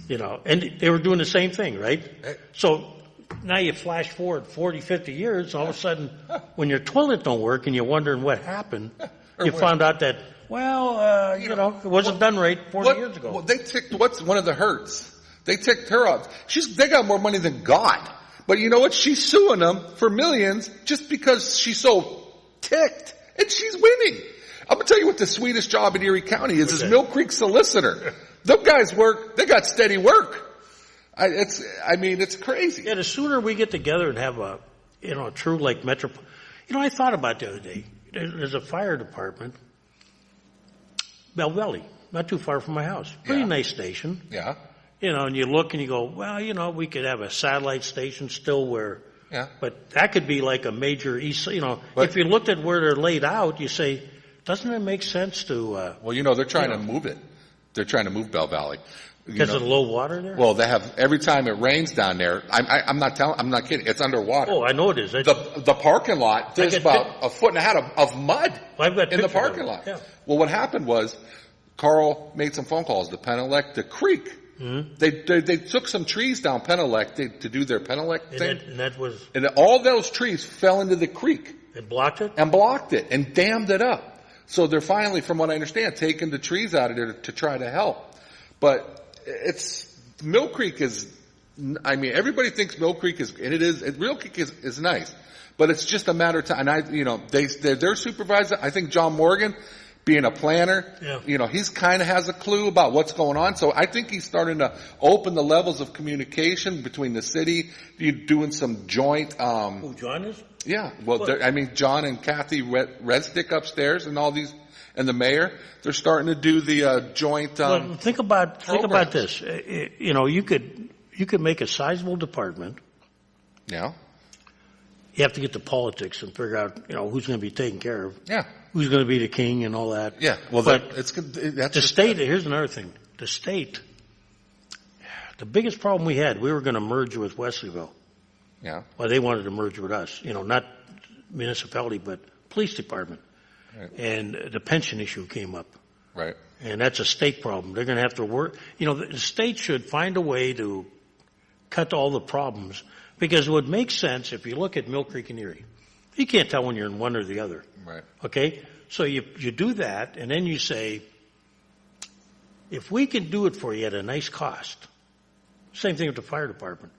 [SPEAKER 2] and they were doing the same thing, right? So now you flash forward 40, 50 years, all of a sudden, when your toilet don't work and you're wondering what happened, you found out that, it wasn't done right 40 years ago.
[SPEAKER 1] Well, they ticked, what's one of the hurts? They ticked her off. They got more money than God. But you know what? She's suing them for millions just because she's so ticked. And she's winning. I'm going to tell you what the sweetest job in Erie County is Mill Creek solicitor. Them guys they got steady work. It's crazy.
[SPEAKER 2] Yeah, the sooner we get together and have a true metro. I thought about the other day. There's a fire department, Bell Valley, not too far from my house. Pretty nice station.
[SPEAKER 1] Yeah.
[SPEAKER 2] And you look and you go, we could have a satellite station still where, but that could be like a major east, if you looked at where they're laid out, you say, doesn't it make sense to,
[SPEAKER 1] they're trying to move it. They're trying to move Bell Valley.
[SPEAKER 2] Because of the low water there?
[SPEAKER 1] Well, they have, every time it rains down there, I'm not kidding, it's underwater.
[SPEAKER 2] Oh, I know it is.
[SPEAKER 1] The parking lot, there's about a foot and a half of mud in the parking lot.
[SPEAKER 2] Yeah.
[SPEAKER 1] Well, what happened was, Carl made some phone calls to Penelec, the creek. Mm-hmm. They took some trees down Penelec to do their Penelec thing. And all those trees fell into the creek.
[SPEAKER 2] And blocked it?
[SPEAKER 1] And blocked it and dammed it up. So they're finally, from what I understand, taking the trees out of there to try to help. But Mill Creek is, everybody thinks Mill Creek is, and it is, Mill Creek is nice. But it's just a matter of time. And their supervisor, I think John Morgan, being a planner, he's kind of has a clue about what's going on. So I think he's starting to open the levels of communication between the city, doing some joint.
[SPEAKER 2] Who, John is?
[SPEAKER 1] Yeah. Well, John and Kathy Resnick upstairs and all these, and the mayor, they're starting to do the joint.
[SPEAKER 2] Well, think about this. You could make a sizable department.
[SPEAKER 1] Yeah.
[SPEAKER 2] You have to get to politics and figure out, who's going to be taken care of.
[SPEAKER 1] Yeah.
[SPEAKER 2] Who's going to be the king and all that.
[SPEAKER 1] Yeah. Well,
[SPEAKER 2] but the state, here's another thing. The state, the biggest problem we were going to merge with Wesleyville.
[SPEAKER 1] Yeah.
[SPEAKER 2] Well, they wanted to merge with us, not municipality, but police department. Right. And the pension issue came up.
[SPEAKER 1] Right.
[SPEAKER 2] And that's a state problem. They're going to have to work. The state should find a way to cut all the problems. Because it would make sense if you look at Mill Creek and Erie. You can't tell when you're in one or the other.
[SPEAKER 1] Right.
[SPEAKER 2] Okay? So you do that, and then you say, if we can do it for you at a nice cost, same thing with the fire department.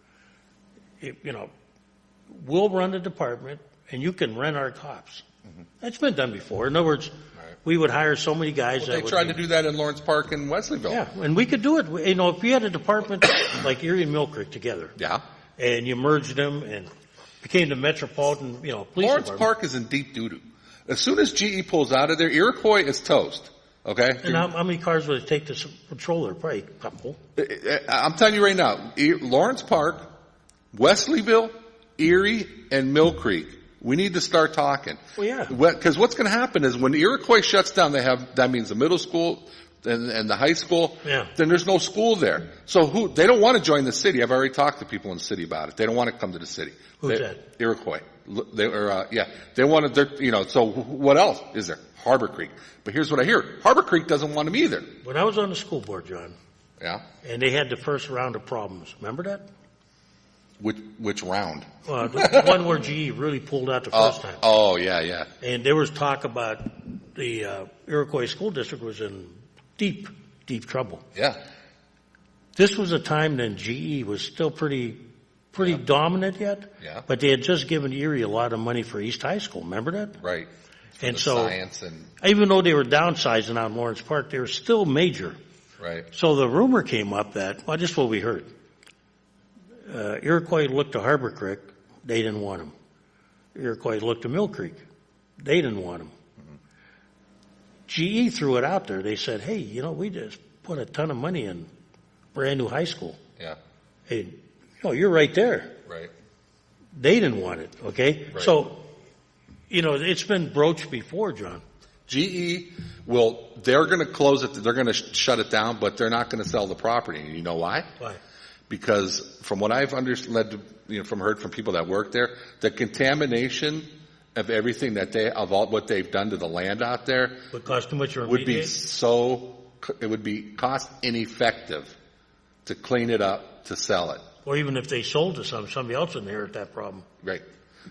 [SPEAKER 2] We'll run the department, and you can rent our cops. Mm-hmm. That's been done before. In other words, we would hire so many guys.
[SPEAKER 1] Well, they tried to do that in Lawrence Park and Wesleyville.
[SPEAKER 2] Yeah, and we could do it. If we had a department like Erie and Mill Creek together.
[SPEAKER 1] Yeah.
[SPEAKER 2] And you merged them and became the metropolitan, police
[SPEAKER 1] Lawrence
[SPEAKER 2] department.
[SPEAKER 1] Park is in deep doo-doo. As soon as GE pulls out of there, Iroquois is toast. Okay?
[SPEAKER 2] And how many cars would it take to patrol there? Probably a couple.
[SPEAKER 1] I'm telling you right now, Lawrence Park, Wesleyville, Erie and Mill Creek, we need to start talking.
[SPEAKER 2] Well, yeah.
[SPEAKER 1] Because what's going to happen is when Iroquois shuts down, that means the middle school and the high school.
[SPEAKER 2] Yeah.
[SPEAKER 1] Then there's no school there. So they don't want to join the city. I've already talked to people in the city about it. They don't want to come to the city.
[SPEAKER 2] Who's that?
[SPEAKER 1] Iroquois. They want to. So what else is there? Harbor Creek. But here's what I hear: Harbor Creek doesn't want them either.
[SPEAKER 2] When I was on the school board, John.
[SPEAKER 1] Yeah.
[SPEAKER 2] And they had the first round of problems. Remember that?
[SPEAKER 1] Which round?
[SPEAKER 2] The one where GE really pulled out the first time.
[SPEAKER 1] Oh, yeah.
[SPEAKER 2] And there was talk about the Iroquois School District was in deep, deep trouble.
[SPEAKER 1] Yeah.
[SPEAKER 2] This was a time then GE was still pretty dominant yet.
[SPEAKER 1] Yeah.
[SPEAKER 2] But they had just given Erie a lot of money for East High School. Remember that?
[SPEAKER 1] Right.
[SPEAKER 2] And so,
[SPEAKER 1] science and
[SPEAKER 2] even though they were downsizing out in Lawrence Park, they were still major.
[SPEAKER 1] right.
[SPEAKER 2] So the rumor came up that, well, just what we heard. Iroquois looked to Harbor Creek. They didn't want him. Iroquois looked to Mill Creek. They didn't want him. GE threw it out there. They said, hey, we just put a ton of money in brand new high school.
[SPEAKER 1] Yeah.
[SPEAKER 2] Hey, you're right there.
[SPEAKER 1] Right.
[SPEAKER 2] They didn't want it, okay?
[SPEAKER 1] Right.
[SPEAKER 2] So, it's been broached before, John.
[SPEAKER 1] GE they're going to close it. They're going to shut it down, but they're not going to sell the property. And you know why?
[SPEAKER 2] Why?
[SPEAKER 1] Because from what I've heard from people that work there, the contamination of everything of all what they've done to the land out there
[SPEAKER 2] Would cost too much to
[SPEAKER 1] would be
[SPEAKER 2] remediate?
[SPEAKER 1] it would be cost ineffective to clean it up, to sell it.
[SPEAKER 2] Or even if they sold to somebody else would inherit that problem.
[SPEAKER 1] Right.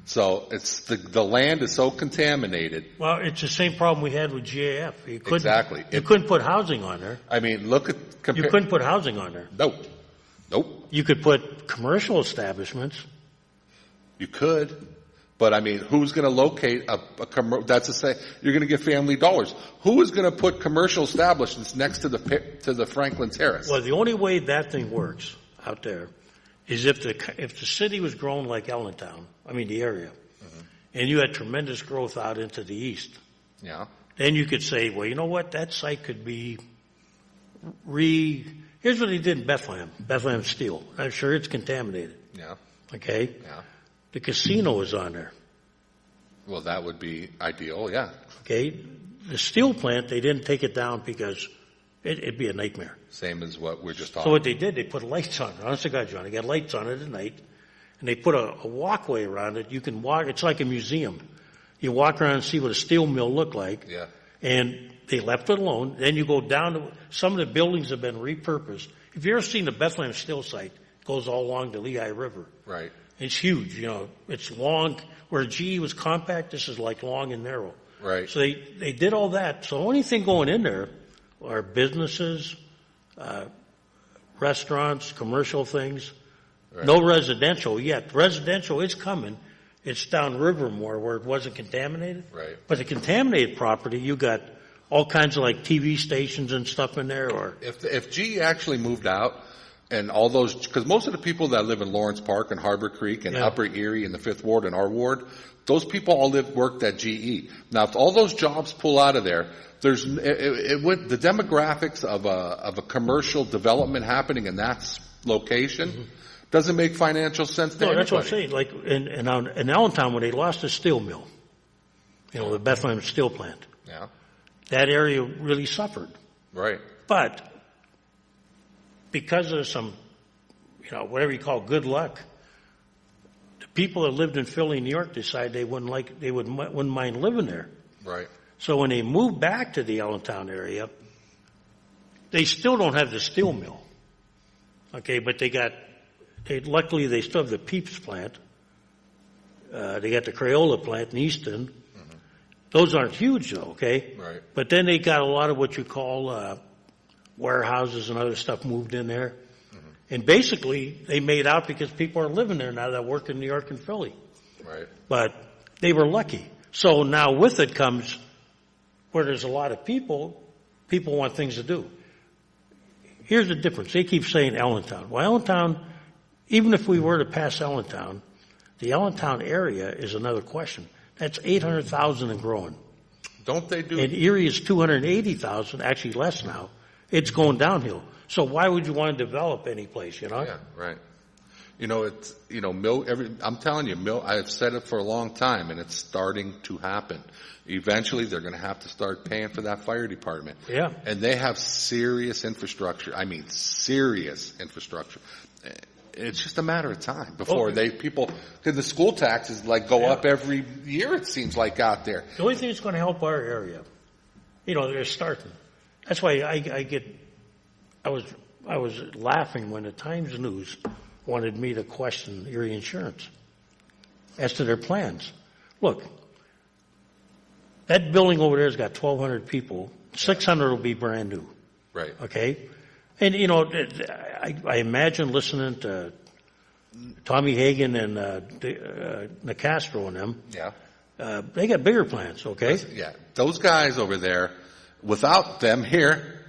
[SPEAKER 1] So it's the land is so contaminated.
[SPEAKER 2] Well, it's the same problem we had with GAF. You couldn't,
[SPEAKER 1] Exactly.
[SPEAKER 2] You couldn't put housing on there.
[SPEAKER 1] I mean, look at
[SPEAKER 2] You couldn't put housing on there.
[SPEAKER 1] Nope.
[SPEAKER 2] You could put commercial establishments.
[SPEAKER 1] You could, but I mean, who's going to locate that's to say, you're going to get Family Dollars. Who is going to put commercial establishments next to the Franklin Terrace?
[SPEAKER 2] Well, the only way that thing works out there is if the city was growing like Allentown, the area, and you had tremendous growth out into the east.
[SPEAKER 1] Yeah.
[SPEAKER 2] Then you could say, well, you know what? That site could be Here's what he did in Bethlehem Steel. I'm sure it's contaminated.
[SPEAKER 1] Yeah.
[SPEAKER 2] Okay?
[SPEAKER 1] Yeah.
[SPEAKER 2] The casino is on there.
[SPEAKER 1] Well, that would be ideal, yeah.
[SPEAKER 2] Okay? The steel plant, they didn't take it down because it'd be a nightmare.
[SPEAKER 1] Same as what we're just talking
[SPEAKER 2] So what they did, they put lights on it. Honest to God, John, they got lights on it at night, and they put a walkway around it. You can walk. It's like a museum. You walk around and see what a steel mill looked like.
[SPEAKER 1] Yeah.
[SPEAKER 2] And they left it alone. Then you go down to some of the buildings have been repurposed. If you've ever seen the Bethlehem Steel site, it goes all along the Lehigh River.
[SPEAKER 1] Right.
[SPEAKER 2] It's huge. It's long. Where GE was compact, this is like long and narrow.
[SPEAKER 1] Right.
[SPEAKER 2] So they did all that. So the only thing going in there are businesses, restaurants, commercial things. Right. No residential yet. Residential is coming. It's down river more where it wasn't contaminated.
[SPEAKER 1] Right.
[SPEAKER 2] But the contaminated property, you got all kinds of like TV stations and stuff in there. Or
[SPEAKER 1] if GE actually moved out and all those, because most of the people that live in Lawrence Park and Harbor Creek and Upper Erie and the 5th Ward and our ward, those people all worked at GE. Now, if all those jobs pull out of there, the demographics of a commercial development happening in that location doesn't make financial sense to anybody.
[SPEAKER 2] That's what I'm saying. Like in Allentown, when they lost the steel mill, the Bethlehem Steel Plant, that area really suffered.
[SPEAKER 1] Right.
[SPEAKER 2] But because of some, whatever you call good luck, the people that lived in Philly, New York, decided they wouldn't mind living there. Right. So when they moved back to the Allentown area, they still don't have the steel mill. Okay, but luckily they still have the Peeps plant. They got the Crayola plant in Easton. Those aren't huge though, okay? Right. But then they got a lot of what you call warehouses and other stuff moved in there. And basically they made out because people are living there now that work in New York and Philly. Right. But they were lucky. So now with it comes where there's a lot of people want things to do. Here's the difference. They keep saying Allentown. Well, Allentown, even if we were to pass Allentown, the Allentown area is another question. That's 800,000 and growing.
[SPEAKER 1] Don't they do?
[SPEAKER 2] And Erie is 280,000, actually less now. It's going downhill. So why would you want to develop any place,
[SPEAKER 1] Yeah, right. I'm telling you, I've said it for a long time, and it's starting to happen. Eventually, they're going to have to start paying for that fire department.
[SPEAKER 2] Yeah.
[SPEAKER 1] And they have serious infrastructure. I mean, serious infrastructure. It's just a matter of time before because the school taxes go up every year, it seems like, out there.
[SPEAKER 2] The only thing that's going to help our area, they're starting. That's why I was laughing when the Times News wanted me to question Erie Insurance as to their plans. Look, that building over there has got 1,200 people. 600 will be brand new.
[SPEAKER 1] Right.
[SPEAKER 2] Okay? And, I imagine listening to Tommy Hagen and Nicastro and them.
[SPEAKER 1] Yeah.
[SPEAKER 2] They got bigger plans, okay?
[SPEAKER 1] Yeah. Those guys over there, without them here,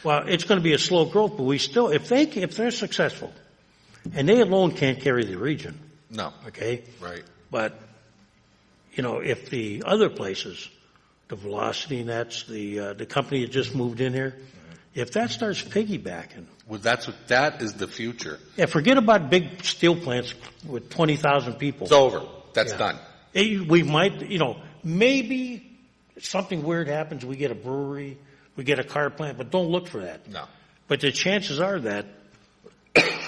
[SPEAKER 2] Well, it's going to be a slow growth, but we still, if they're successful, and they alone can't carry the region.
[SPEAKER 1] No.
[SPEAKER 2] Okay?
[SPEAKER 1] Right.
[SPEAKER 2] But, if the other places, the Velocity Nets, the company that just moved in here, if that starts piggybacking.
[SPEAKER 1] Well, that is the future.
[SPEAKER 2] Yeah, forget about big steel plants with 20,000 people.
[SPEAKER 1] It's over. That's done.
[SPEAKER 2] We might, maybe something weird happens. We get a brewery, we get a car plant, but don't look for that.
[SPEAKER 1] No.
[SPEAKER 2] But the chances are that,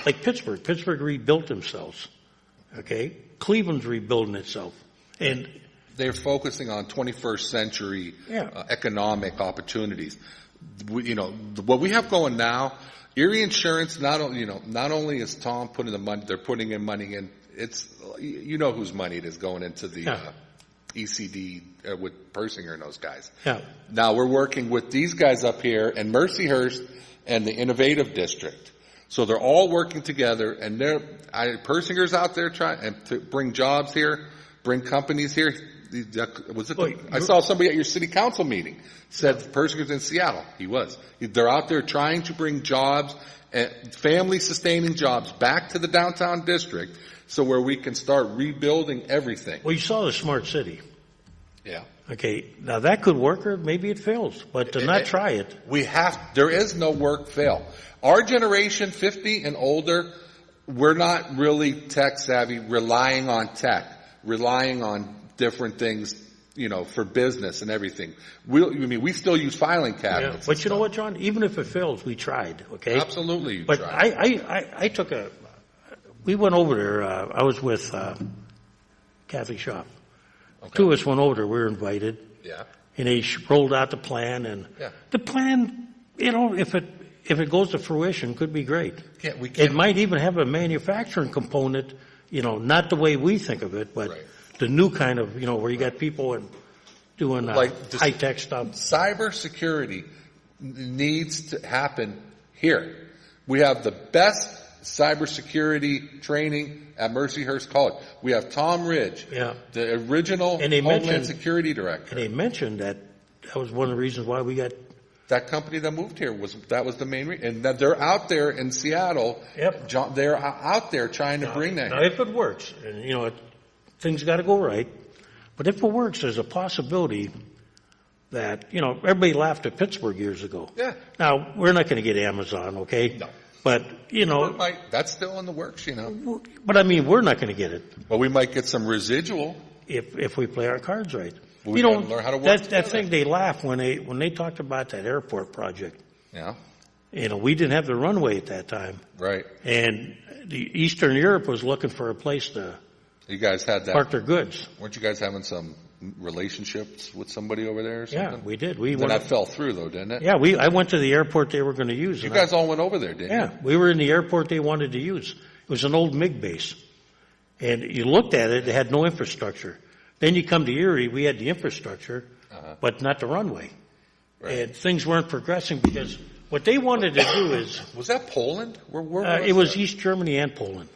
[SPEAKER 2] like Pittsburgh rebuilt themselves. Okay? Cleveland's rebuilding itself. And
[SPEAKER 1] they're focusing on 21st century economic opportunities. What we have going now, Erie Insurance, not only is Tom putting the money, they're putting in money in, it's, whose money it is going into the ECD with Persinger and those guys.
[SPEAKER 2] Yeah.
[SPEAKER 1] Now we're working with these guys up here and Mercyhurst and the Innovative District. So they're all working together, and Persinger's out there trying to bring jobs here, bring companies here. I saw somebody at your city council meeting said Persinger's in Seattle. He was. They're out there trying to bring jobs, family-sustaining jobs, back to the downtown district, so where we can start rebuilding everything.
[SPEAKER 2] Well, you saw the smart city.
[SPEAKER 1] Yeah.
[SPEAKER 2] Okay, now that could work, or maybe it fails, but to not try it.
[SPEAKER 1] There is no work fail. Our generation, 50 and older, we're not really tech savvy, relying on tech, relying on different things, for business and everything. We still use filing cabinets.
[SPEAKER 2] Yeah, but you know what, John? Even if it fails, we tried, okay?
[SPEAKER 1] Absolutely.
[SPEAKER 2] But we went over there, I was with Kathy Schaaf. Okay. Two of us went over there, we were invited.
[SPEAKER 1] Yeah.
[SPEAKER 2] And they rolled out the plan, and the plan, if it goes to fruition, could be great. It might even have a manufacturing component, not the way we think of it, but the new kind of, where you got people doing high-tech stuff.
[SPEAKER 1] Cybersecurity needs to happen here. We have the best cybersecurity training at Mercyhurst College. We have Tom Ridge, the original Homeland Security Director.
[SPEAKER 2] And they mentioned that was one of the reasons why we got...
[SPEAKER 1] That company that moved here was the main reason. And that they're out there in Seattle.
[SPEAKER 2] Yep.
[SPEAKER 1] They're out there trying to bring that.
[SPEAKER 2] Now, if it works, and things got to go right, but if it works, there's a possibility that, everybody laughed at Pittsburgh years ago.
[SPEAKER 1] Yeah.
[SPEAKER 2] Now, we're not going to get Amazon, okay?
[SPEAKER 1] No.
[SPEAKER 2] But,
[SPEAKER 1] that's still in the works,
[SPEAKER 2] But we're not going to get it.
[SPEAKER 1] Well, we might get some residual.
[SPEAKER 2] If we play our cards right.
[SPEAKER 1] We learn how to work
[SPEAKER 2] that thing, they laugh when they talked about that airport project.
[SPEAKER 1] Yeah.
[SPEAKER 2] We didn't have the runway at that time.
[SPEAKER 1] Right.
[SPEAKER 2] And the Eastern Europe was looking for a place to
[SPEAKER 1] you guys had that.
[SPEAKER 2] Park their goods.
[SPEAKER 1] Weren't you guys having some relationships with somebody over there or something?
[SPEAKER 2] Yeah, we did.
[SPEAKER 1] That fell through though, didn't it?
[SPEAKER 2] Yeah, I went to the airport they were going to use.
[SPEAKER 1] You guys all went over there, didn't you?
[SPEAKER 2] Yeah, we were in the airport they wanted to use. It was an old MiG base. And you looked at it had no infrastructure. Then you come to Erie, we had the infrastructure, but not the runway. Right. And things weren't progressing because what they wanted to do is...
[SPEAKER 1] Was that Poland? Where
[SPEAKER 2] it was East Germany and Poland.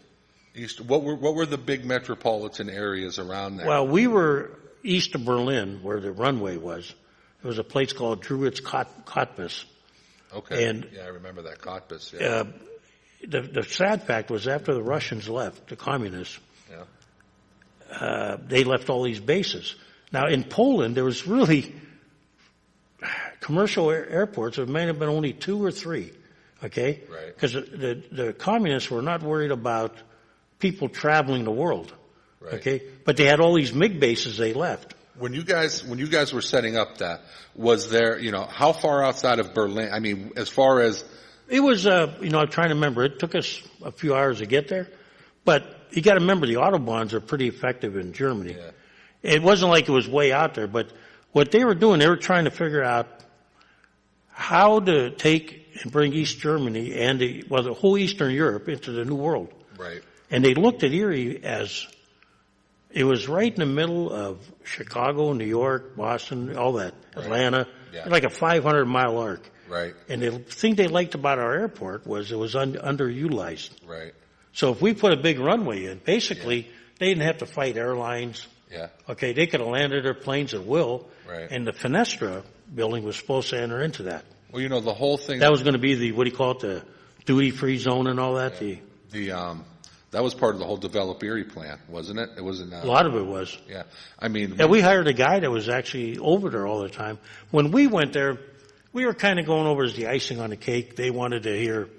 [SPEAKER 1] What were the big metropolitan areas around there?
[SPEAKER 2] Well, we were east of Berlin, where the runway was. There was a place called Druids Cottbus.
[SPEAKER 1] Okay.
[SPEAKER 2] And,
[SPEAKER 1] I remember that Cottbus. Yeah.
[SPEAKER 2] The sad fact was after the Russians left, the communists, they left all these bases. Now, in Poland, there was really commercial airports. There may have been only 2 or 3. Okay?
[SPEAKER 1] Right.
[SPEAKER 2] Because the communists were not worried about people traveling the world.
[SPEAKER 1] Right.
[SPEAKER 2] Okay? But they had all these MiG bases they left.
[SPEAKER 1] When you guys were setting up that, was there, how far outside of Berlin? I mean, as far as
[SPEAKER 2] It was, I'm trying to remember. It took us a few hours to get there. But you got to remember the Autobahns are pretty effective in Germany.
[SPEAKER 1] Yeah.
[SPEAKER 2] It wasn't like it was way out there, but what they were doing, they were trying to figure out how to take and bring East Germany and the whole Eastern Europe into the New World.
[SPEAKER 1] right,
[SPEAKER 2] And they looked at Erie as it was right in the middle of Chicago, New York, Boston, all that, Atlanta,
[SPEAKER 1] Yeah.
[SPEAKER 2] like a 500-mile arc.
[SPEAKER 1] right,
[SPEAKER 2] And the thing they liked about our airport was it was underutilized.
[SPEAKER 1] right,
[SPEAKER 2] So if we put a big runway in, basically they didn't have to fight airlines.
[SPEAKER 1] yeah,
[SPEAKER 2] Okay, they could have landed their planes at will.
[SPEAKER 1] Right.
[SPEAKER 2] And the Fenestra building was supposed to enter into that.
[SPEAKER 1] Well, the whole thing
[SPEAKER 2] That was going to be the duty-free zone and all that.
[SPEAKER 1] that was part of the whole Develop Erie plan, wasn't it? It wasn't.
[SPEAKER 2] A lot of it was.
[SPEAKER 1] Yeah, I mean,
[SPEAKER 2] Yeah, we hired a guy that was actually over there all the time. When we went there, we were kind of going over as the icing on the cake. They wanted to hear.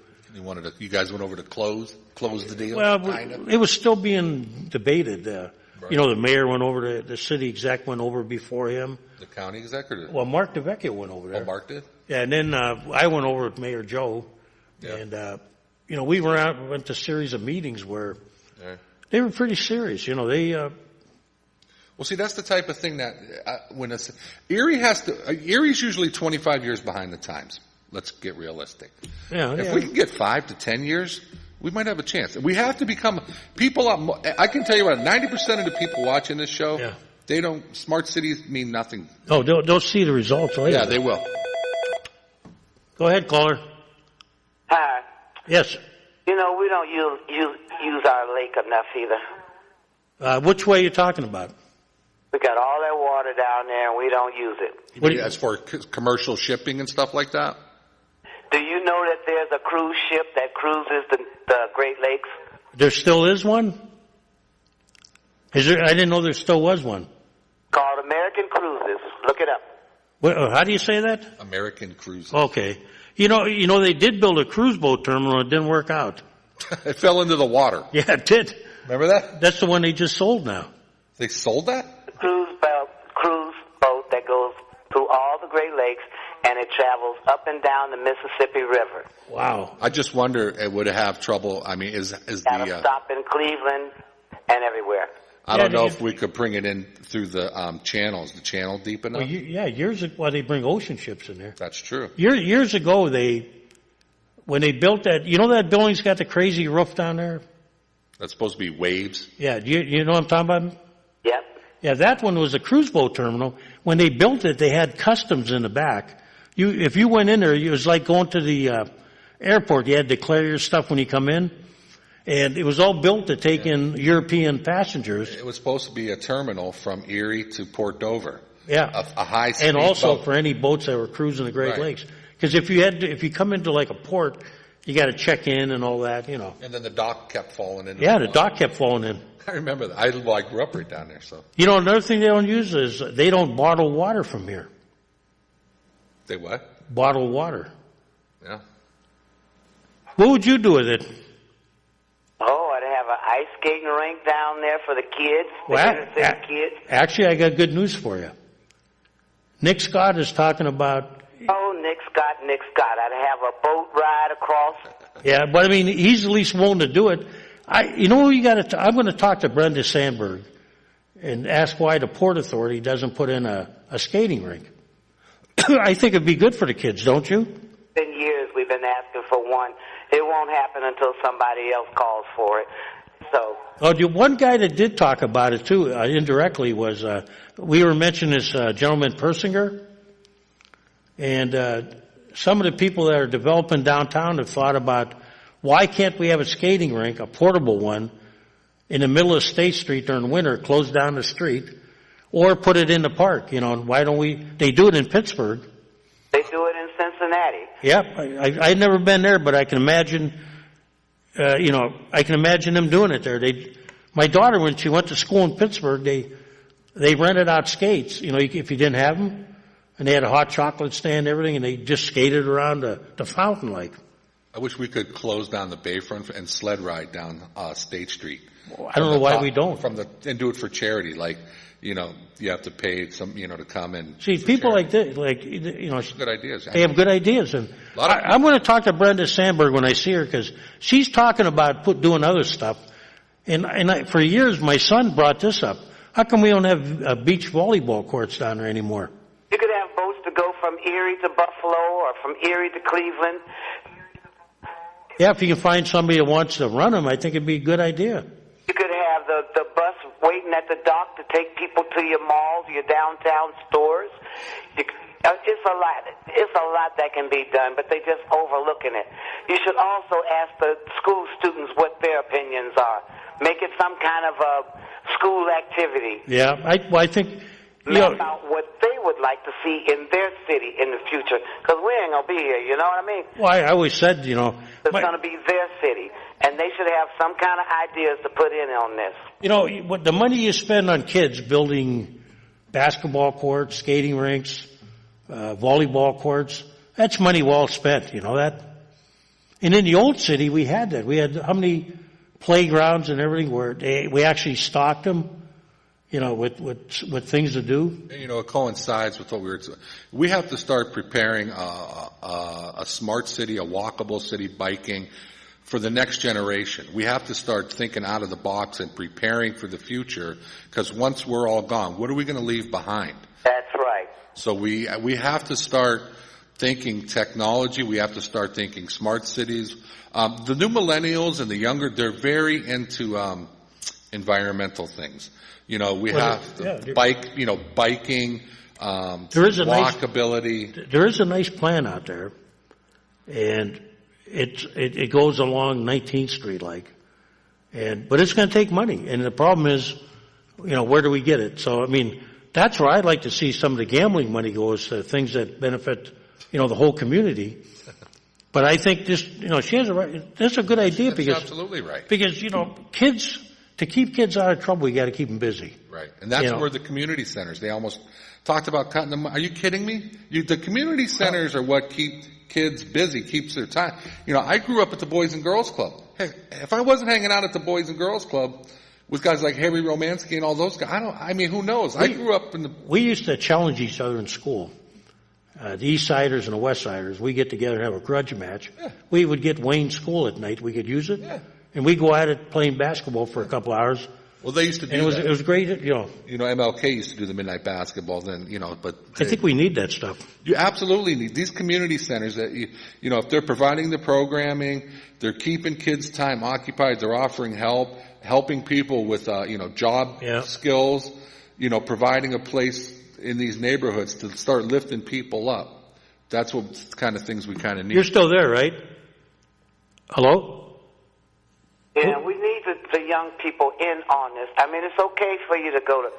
[SPEAKER 1] you guys went over to close the deal.
[SPEAKER 2] Well,
[SPEAKER 1] kind of?
[SPEAKER 2] it was still being debated. The mayor went over the city exec went over before him.
[SPEAKER 1] The county executive.
[SPEAKER 2] Well, Mark DeVecchio went over there.
[SPEAKER 1] Oh, Mark did.
[SPEAKER 2] Yeah, and then I went over with Mayor Joe,
[SPEAKER 1] Yeah.
[SPEAKER 2] and we went to a series of meetings where
[SPEAKER 1] Yeah.
[SPEAKER 2] they were pretty serious.
[SPEAKER 1] Well, see, that's the type of thing that Erie's usually 25 years behind the times. Let's get realistic. If we can get 5 to 10 years, we might have a chance. We have to become people. I can tell you what, 90% of the people watching this show, they don't. Smart cities mean nothing.
[SPEAKER 2] Oh, they'll see the results later.
[SPEAKER 1] Yeah, they will.
[SPEAKER 2] Go ahead, caller.
[SPEAKER 6] Hi.
[SPEAKER 2] Yes.
[SPEAKER 6] We don't use our lake enough either.
[SPEAKER 2] Which way are you talking about?
[SPEAKER 6] We got all that water down there and we don't use it.
[SPEAKER 1] As for commercial shipping and stuff like that?
[SPEAKER 6] Do you know that there's a cruise ship that cruises the Great Lakes?
[SPEAKER 2] There still is one? Is there? I didn't know there still was one.
[SPEAKER 6] Called American Cruises. Look it up.
[SPEAKER 2] How do you say that?
[SPEAKER 1] American Cruises.
[SPEAKER 2] Okay. They did build a cruise boat terminal. It didn't work out.
[SPEAKER 1] It fell into the water.
[SPEAKER 2] Yeah, it did.
[SPEAKER 1] Remember that?
[SPEAKER 2] That's the one they just sold now.
[SPEAKER 1] They sold that?
[SPEAKER 6] Cruise boat that goes through all the Great Lakes and it travels up and down the Mississippi River.
[SPEAKER 2] Wow.
[SPEAKER 1] I just wonder, it would have trouble. I mean,
[SPEAKER 6] Gotta stop in Cleveland and everywhere.
[SPEAKER 1] I don't know if we could bring it in through the channels. The channel deep enough?
[SPEAKER 2] Well, years ago, they bring ocean ships in there.
[SPEAKER 1] That's true.
[SPEAKER 2] Years ago, when they built that, that building's got the crazy roof down there?
[SPEAKER 1] That's supposed to be waves.
[SPEAKER 2] Yeah, you know what I'm talking about?
[SPEAKER 6] Yep.
[SPEAKER 2] Yeah, that one was a cruise boat terminal. When they built it, they had customs in the back. If you went in there, it was like going to the airport. You had to declare your stuff when you come in. And it was all built to take in European passengers.
[SPEAKER 1] It was supposed to be a terminal from Erie to Port Dover.
[SPEAKER 2] Yeah.
[SPEAKER 1] A high-speed
[SPEAKER 2] and also
[SPEAKER 1] boat.
[SPEAKER 2] for any boats that were cruising the Great
[SPEAKER 1] Right.
[SPEAKER 2] Lakes. Because if you come into like a port, you got to check in and all that,
[SPEAKER 1] And then the dock kept falling in.
[SPEAKER 2] Yeah, the dock kept falling in.
[SPEAKER 1] I remember that. I grew up right down there, so.
[SPEAKER 2] Another thing they don't use is they don't bottle water from here.
[SPEAKER 1] They what?
[SPEAKER 2] Bottle water.
[SPEAKER 1] Yeah.
[SPEAKER 2] What would you do with it?
[SPEAKER 6] Oh, I'd have an ice skating rink down there for the kids, the
[SPEAKER 2] Well,
[SPEAKER 6] inner city kids.
[SPEAKER 2] Actually, I got good news for you. Nick Scott is talking about.
[SPEAKER 6] Oh, Nick Scott. I'd have a boat ride across.
[SPEAKER 2] Yeah, but I mean, he's at least willing to do it. I'm going to talk to Brenda Sandberg and ask why the Port Authority doesn't put in a skating rink. I think it'd be good for the kids, don't you?
[SPEAKER 6] In years we've been asking for one. It won't happen until somebody else calls for it. So.
[SPEAKER 2] Oh, the one guy that did talk about it too, indirectly, was we were mentioning this gentleman Persinger, and some of the people that are developing downtown have thought about why can't we have a skating rink, a portable one, in the middle of State Street during winter, close down the street, or put it in the park. Why don't we? They do it in Pittsburgh.
[SPEAKER 6] They do it in Cincinnati.
[SPEAKER 2] Yep, I've never been there, but I can imagine. I can imagine them doing it there. My daughter, when she went to school in Pittsburgh, they rented out skates. If you didn't have them, and they had a hot chocolate stand, and everything, and they just skated around the fountain like.
[SPEAKER 1] I wish we could close down the Bayfront and sled ride down State Street.
[SPEAKER 2] I don't know why we don't.
[SPEAKER 1] And do it for charity, like, you have to pay some, to come and.
[SPEAKER 2] See, people
[SPEAKER 1] charity.
[SPEAKER 2] like this,
[SPEAKER 1] Good ideas.
[SPEAKER 2] They have good ideas, and I'm going to talk to Brenda Sandberg when I see her, because she's talking about doing other stuff. And for years, my son brought this up. How come we don't have beach volleyball courts down there anymore?
[SPEAKER 6] You could have boats to go from Erie to Buffalo or from Erie to Cleveland.
[SPEAKER 2] Yeah, if you can find somebody that wants to run them, I think it'd be a good idea.
[SPEAKER 6] You could have the bus waiting at the dock to take people to your malls, your downtown stores. It's a lot. It's a lot that can be done, but they just overlooking it. You should also ask the school students what their opinions are. Make it some kind of a school activity.
[SPEAKER 2] Yeah, I think.
[SPEAKER 6] Map out what they would like to see in their city in the future, because we ain't gonna be here. You know what I mean?
[SPEAKER 2] Well, I always said,
[SPEAKER 6] it's gonna be their city, and they should have some kind of ideas to put in on this.
[SPEAKER 2] What the money you spend on kids building basketball courts, skating rinks, volleyball courts, that's money well spent. You know that. And in the old city, we had that. We had how many playgrounds and everything where we actually stocked them. With things to do.
[SPEAKER 1] It coincides with what we have to start preparing a smart city, a walkable city, biking for the next generation. We have to start thinking out of the box and preparing for the future, because once we're all gone, what are we going to leave behind?
[SPEAKER 6] That's right.
[SPEAKER 1] So we have to start thinking technology. We have to start thinking smart cities. The new millennials and the younger, they're very into environmental things. We have biking, walkability.
[SPEAKER 2] There is a nice plan out there, and it goes along 19th Street, but it's going to take money, and the problem is, where do we get it? So, that's where I'd like to see some of the gambling money goes to things that benefit, the whole community. But I think this, she has a right. That's a good idea
[SPEAKER 1] That's absolutely right.
[SPEAKER 2] Because kids. To keep kids out of trouble, you got to keep them busy.
[SPEAKER 1] Right, and that's where the community centers. They almost talked about cutting them. Are you kidding me? The community centers are what keep kids busy, keeps their time. I grew up at the Boys and Girls Club. Hey, if I wasn't hanging out at the Boys and Girls Club with guys like Harry Romansky and all those guys, who knows? I grew up in the.
[SPEAKER 2] We used to challenge each other in school. The East Siders and the West Siders, we get together and have a grudge match. Yeah. We would get Wayne School at night. We could use it. Yeah. And we go at it playing basketball for a couple hours.
[SPEAKER 1] Well, they used to do that.
[SPEAKER 2] It was great,
[SPEAKER 1] MLK used to do the midnight basketball then, but.
[SPEAKER 2] I think we need that stuff.
[SPEAKER 1] You absolutely need these community centers that, if they're providing the programming, they're keeping kids' time occupied, they're offering help, helping people with, job skills, providing a place in these neighborhoods to start lifting people up. That's what kind of things we kind of need.
[SPEAKER 2] You're still there, right? Hello?
[SPEAKER 6] Yeah, we need the young people in on this. It's okay for you to go to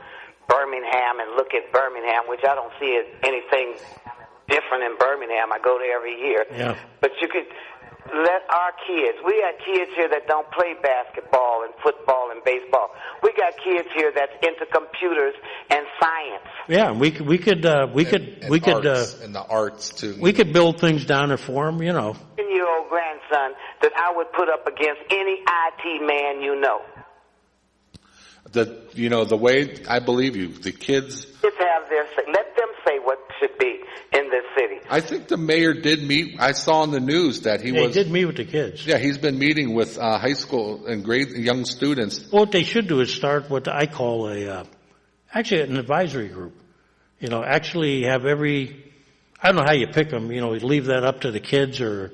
[SPEAKER 6] Birmingham and look at Birmingham, which I don't see anything different in Birmingham. I go there every year. Yeah. But you could let our kids. We got kids here that don't play basketball and football and baseball. We got kids here that's into computers and science.
[SPEAKER 2] Yeah, we could
[SPEAKER 1] and the arts too.
[SPEAKER 2] We could build things down there for them,
[SPEAKER 6] 10-year-old grandson that I would put up against any IT man you know.
[SPEAKER 1] The way I believe you, the kids
[SPEAKER 6] have their say. Let them say what should be in this city.
[SPEAKER 1] I think the mayor did meet. I saw on the news that he
[SPEAKER 2] did meet with the kids.
[SPEAKER 1] Yeah, he's been meeting with high school and young students.
[SPEAKER 2] What they should do is start what I call actually an advisory group. Actually have I don't know how you pick them. Leave that up to the kids, or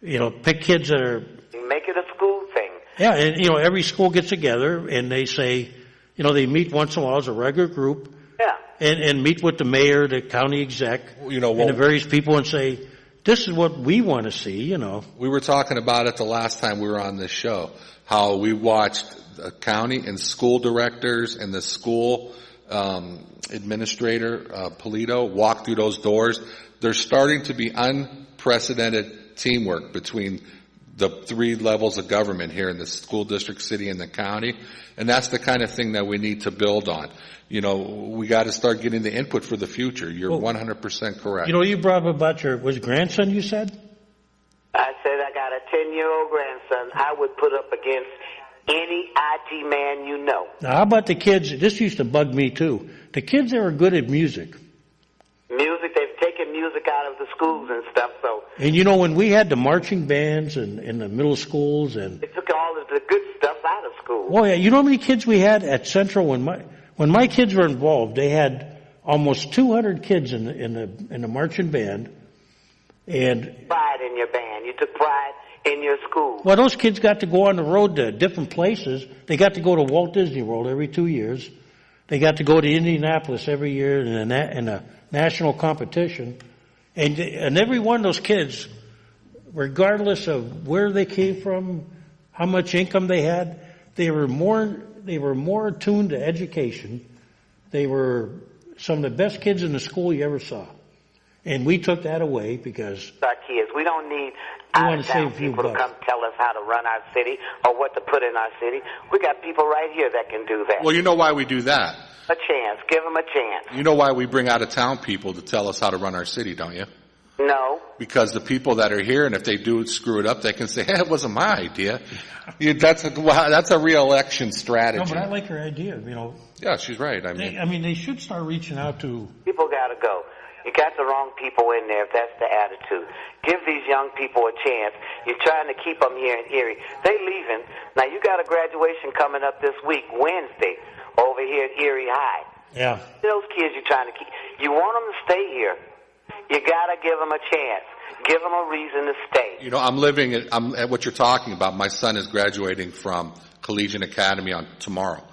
[SPEAKER 2] pick kids that are.
[SPEAKER 6] Make it a school thing.
[SPEAKER 2] Yeah, and every school gets together and they say, they meet once in a while as a regular group.
[SPEAKER 6] Yeah.
[SPEAKER 2] And meet with the mayor, the county exec, and the various people, and say, this is what we want to see.
[SPEAKER 1] We were talking about it the last time we were on this show, how we watched the county and school directors and the school administrator, Polito, walk through those doors. There's starting to be unprecedented teamwork between the three levels of government here in the school district, city, and the county. And that's the kind of thing that we need to build on. We got to start getting the input for the future. You're 100% correct.
[SPEAKER 2] You brought up about your grandson, you said?
[SPEAKER 6] I said I got a 7-year-old grandson, I would put up against any IT man you know.
[SPEAKER 2] Now, how about the kids? This used to bug me too. The kids that were good at music.
[SPEAKER 6] Music, they've taken music out of the schools and stuff, so.
[SPEAKER 2] And you know, when we had the marching bands in the middle schools and.
[SPEAKER 6] They took all of the good stuff out of school.
[SPEAKER 2] Oh yeah, you know how many kids we had at Central when my kids were involved? They had almost 200 kids in the marching band. And.
[SPEAKER 6] Pride in your band. You took pride in your school.
[SPEAKER 2] Well, those kids got to go on the road to different places. They got to go to Walt Disney World every 2 years. They got to go to Indianapolis every year in a national competition. And every one of those kids, regardless of where they came from, how much income they had, they were more attuned to education. They were some of the best kids in the school you ever saw. And we took that away because
[SPEAKER 6] our kids, we don't need out-of-town people to come tell us how to run our city or what to put in our city. We got people right here that can do that.
[SPEAKER 1] Well, you know why we do that?
[SPEAKER 6] A chance. Give them a chance.
[SPEAKER 1] You know why we bring out-of-town people to tell us how to run our city, don't you?
[SPEAKER 6] No.
[SPEAKER 1] Because the people that are here, and if they do screw it up, they can say, hey, it wasn't my idea. That's a re-election strategy.
[SPEAKER 2] No, but I like her idea, you know.
[SPEAKER 1] Yeah, she's right. I mean,
[SPEAKER 2] they should start reaching out to...
[SPEAKER 6] People got to go. You got the wrong people in there if that's the attitude. Give these young people a chance. You're trying to keep them here in Erie. They leaving. Now, you got a graduation coming up this week, Wednesday, over here at Erie High.
[SPEAKER 2] Yeah.
[SPEAKER 6] Those kids you're trying to keep. You want them to stay here. You got to give them a chance. Give them a reason to stay.
[SPEAKER 1] You know, I'm at what you're talking about. My son is graduating from Collegiate Academy tomorrow.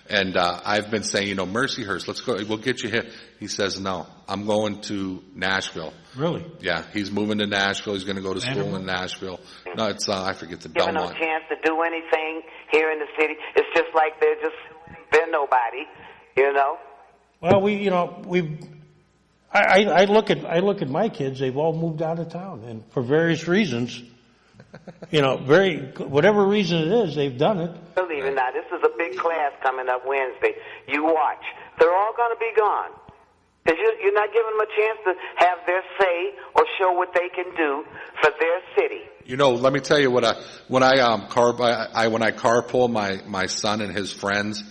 [SPEAKER 1] And I've been saying, you know, Mercyhurst, let's go. We'll get you here. He says, no, I'm going to Nashville.
[SPEAKER 2] Really?
[SPEAKER 1] Yeah, he's moving to Nashville. He's going to go to school in Nashville. No, it's I forget the Belmont.
[SPEAKER 6] Giving them a chance to do anything here in the city. It's just like they're nobody, you know.
[SPEAKER 2] Well, I look at my kids. They've all moved out of town, and for various reasons. You know, whatever reason it is, they've done it.
[SPEAKER 6] Believe it, now this is a big class coming up Wednesday. You watch. They're all going to be gone. Because you're not giving them a chance to have their say or show what they can do for their city.
[SPEAKER 1] You know, let me tell you when I carpool my son and his friends,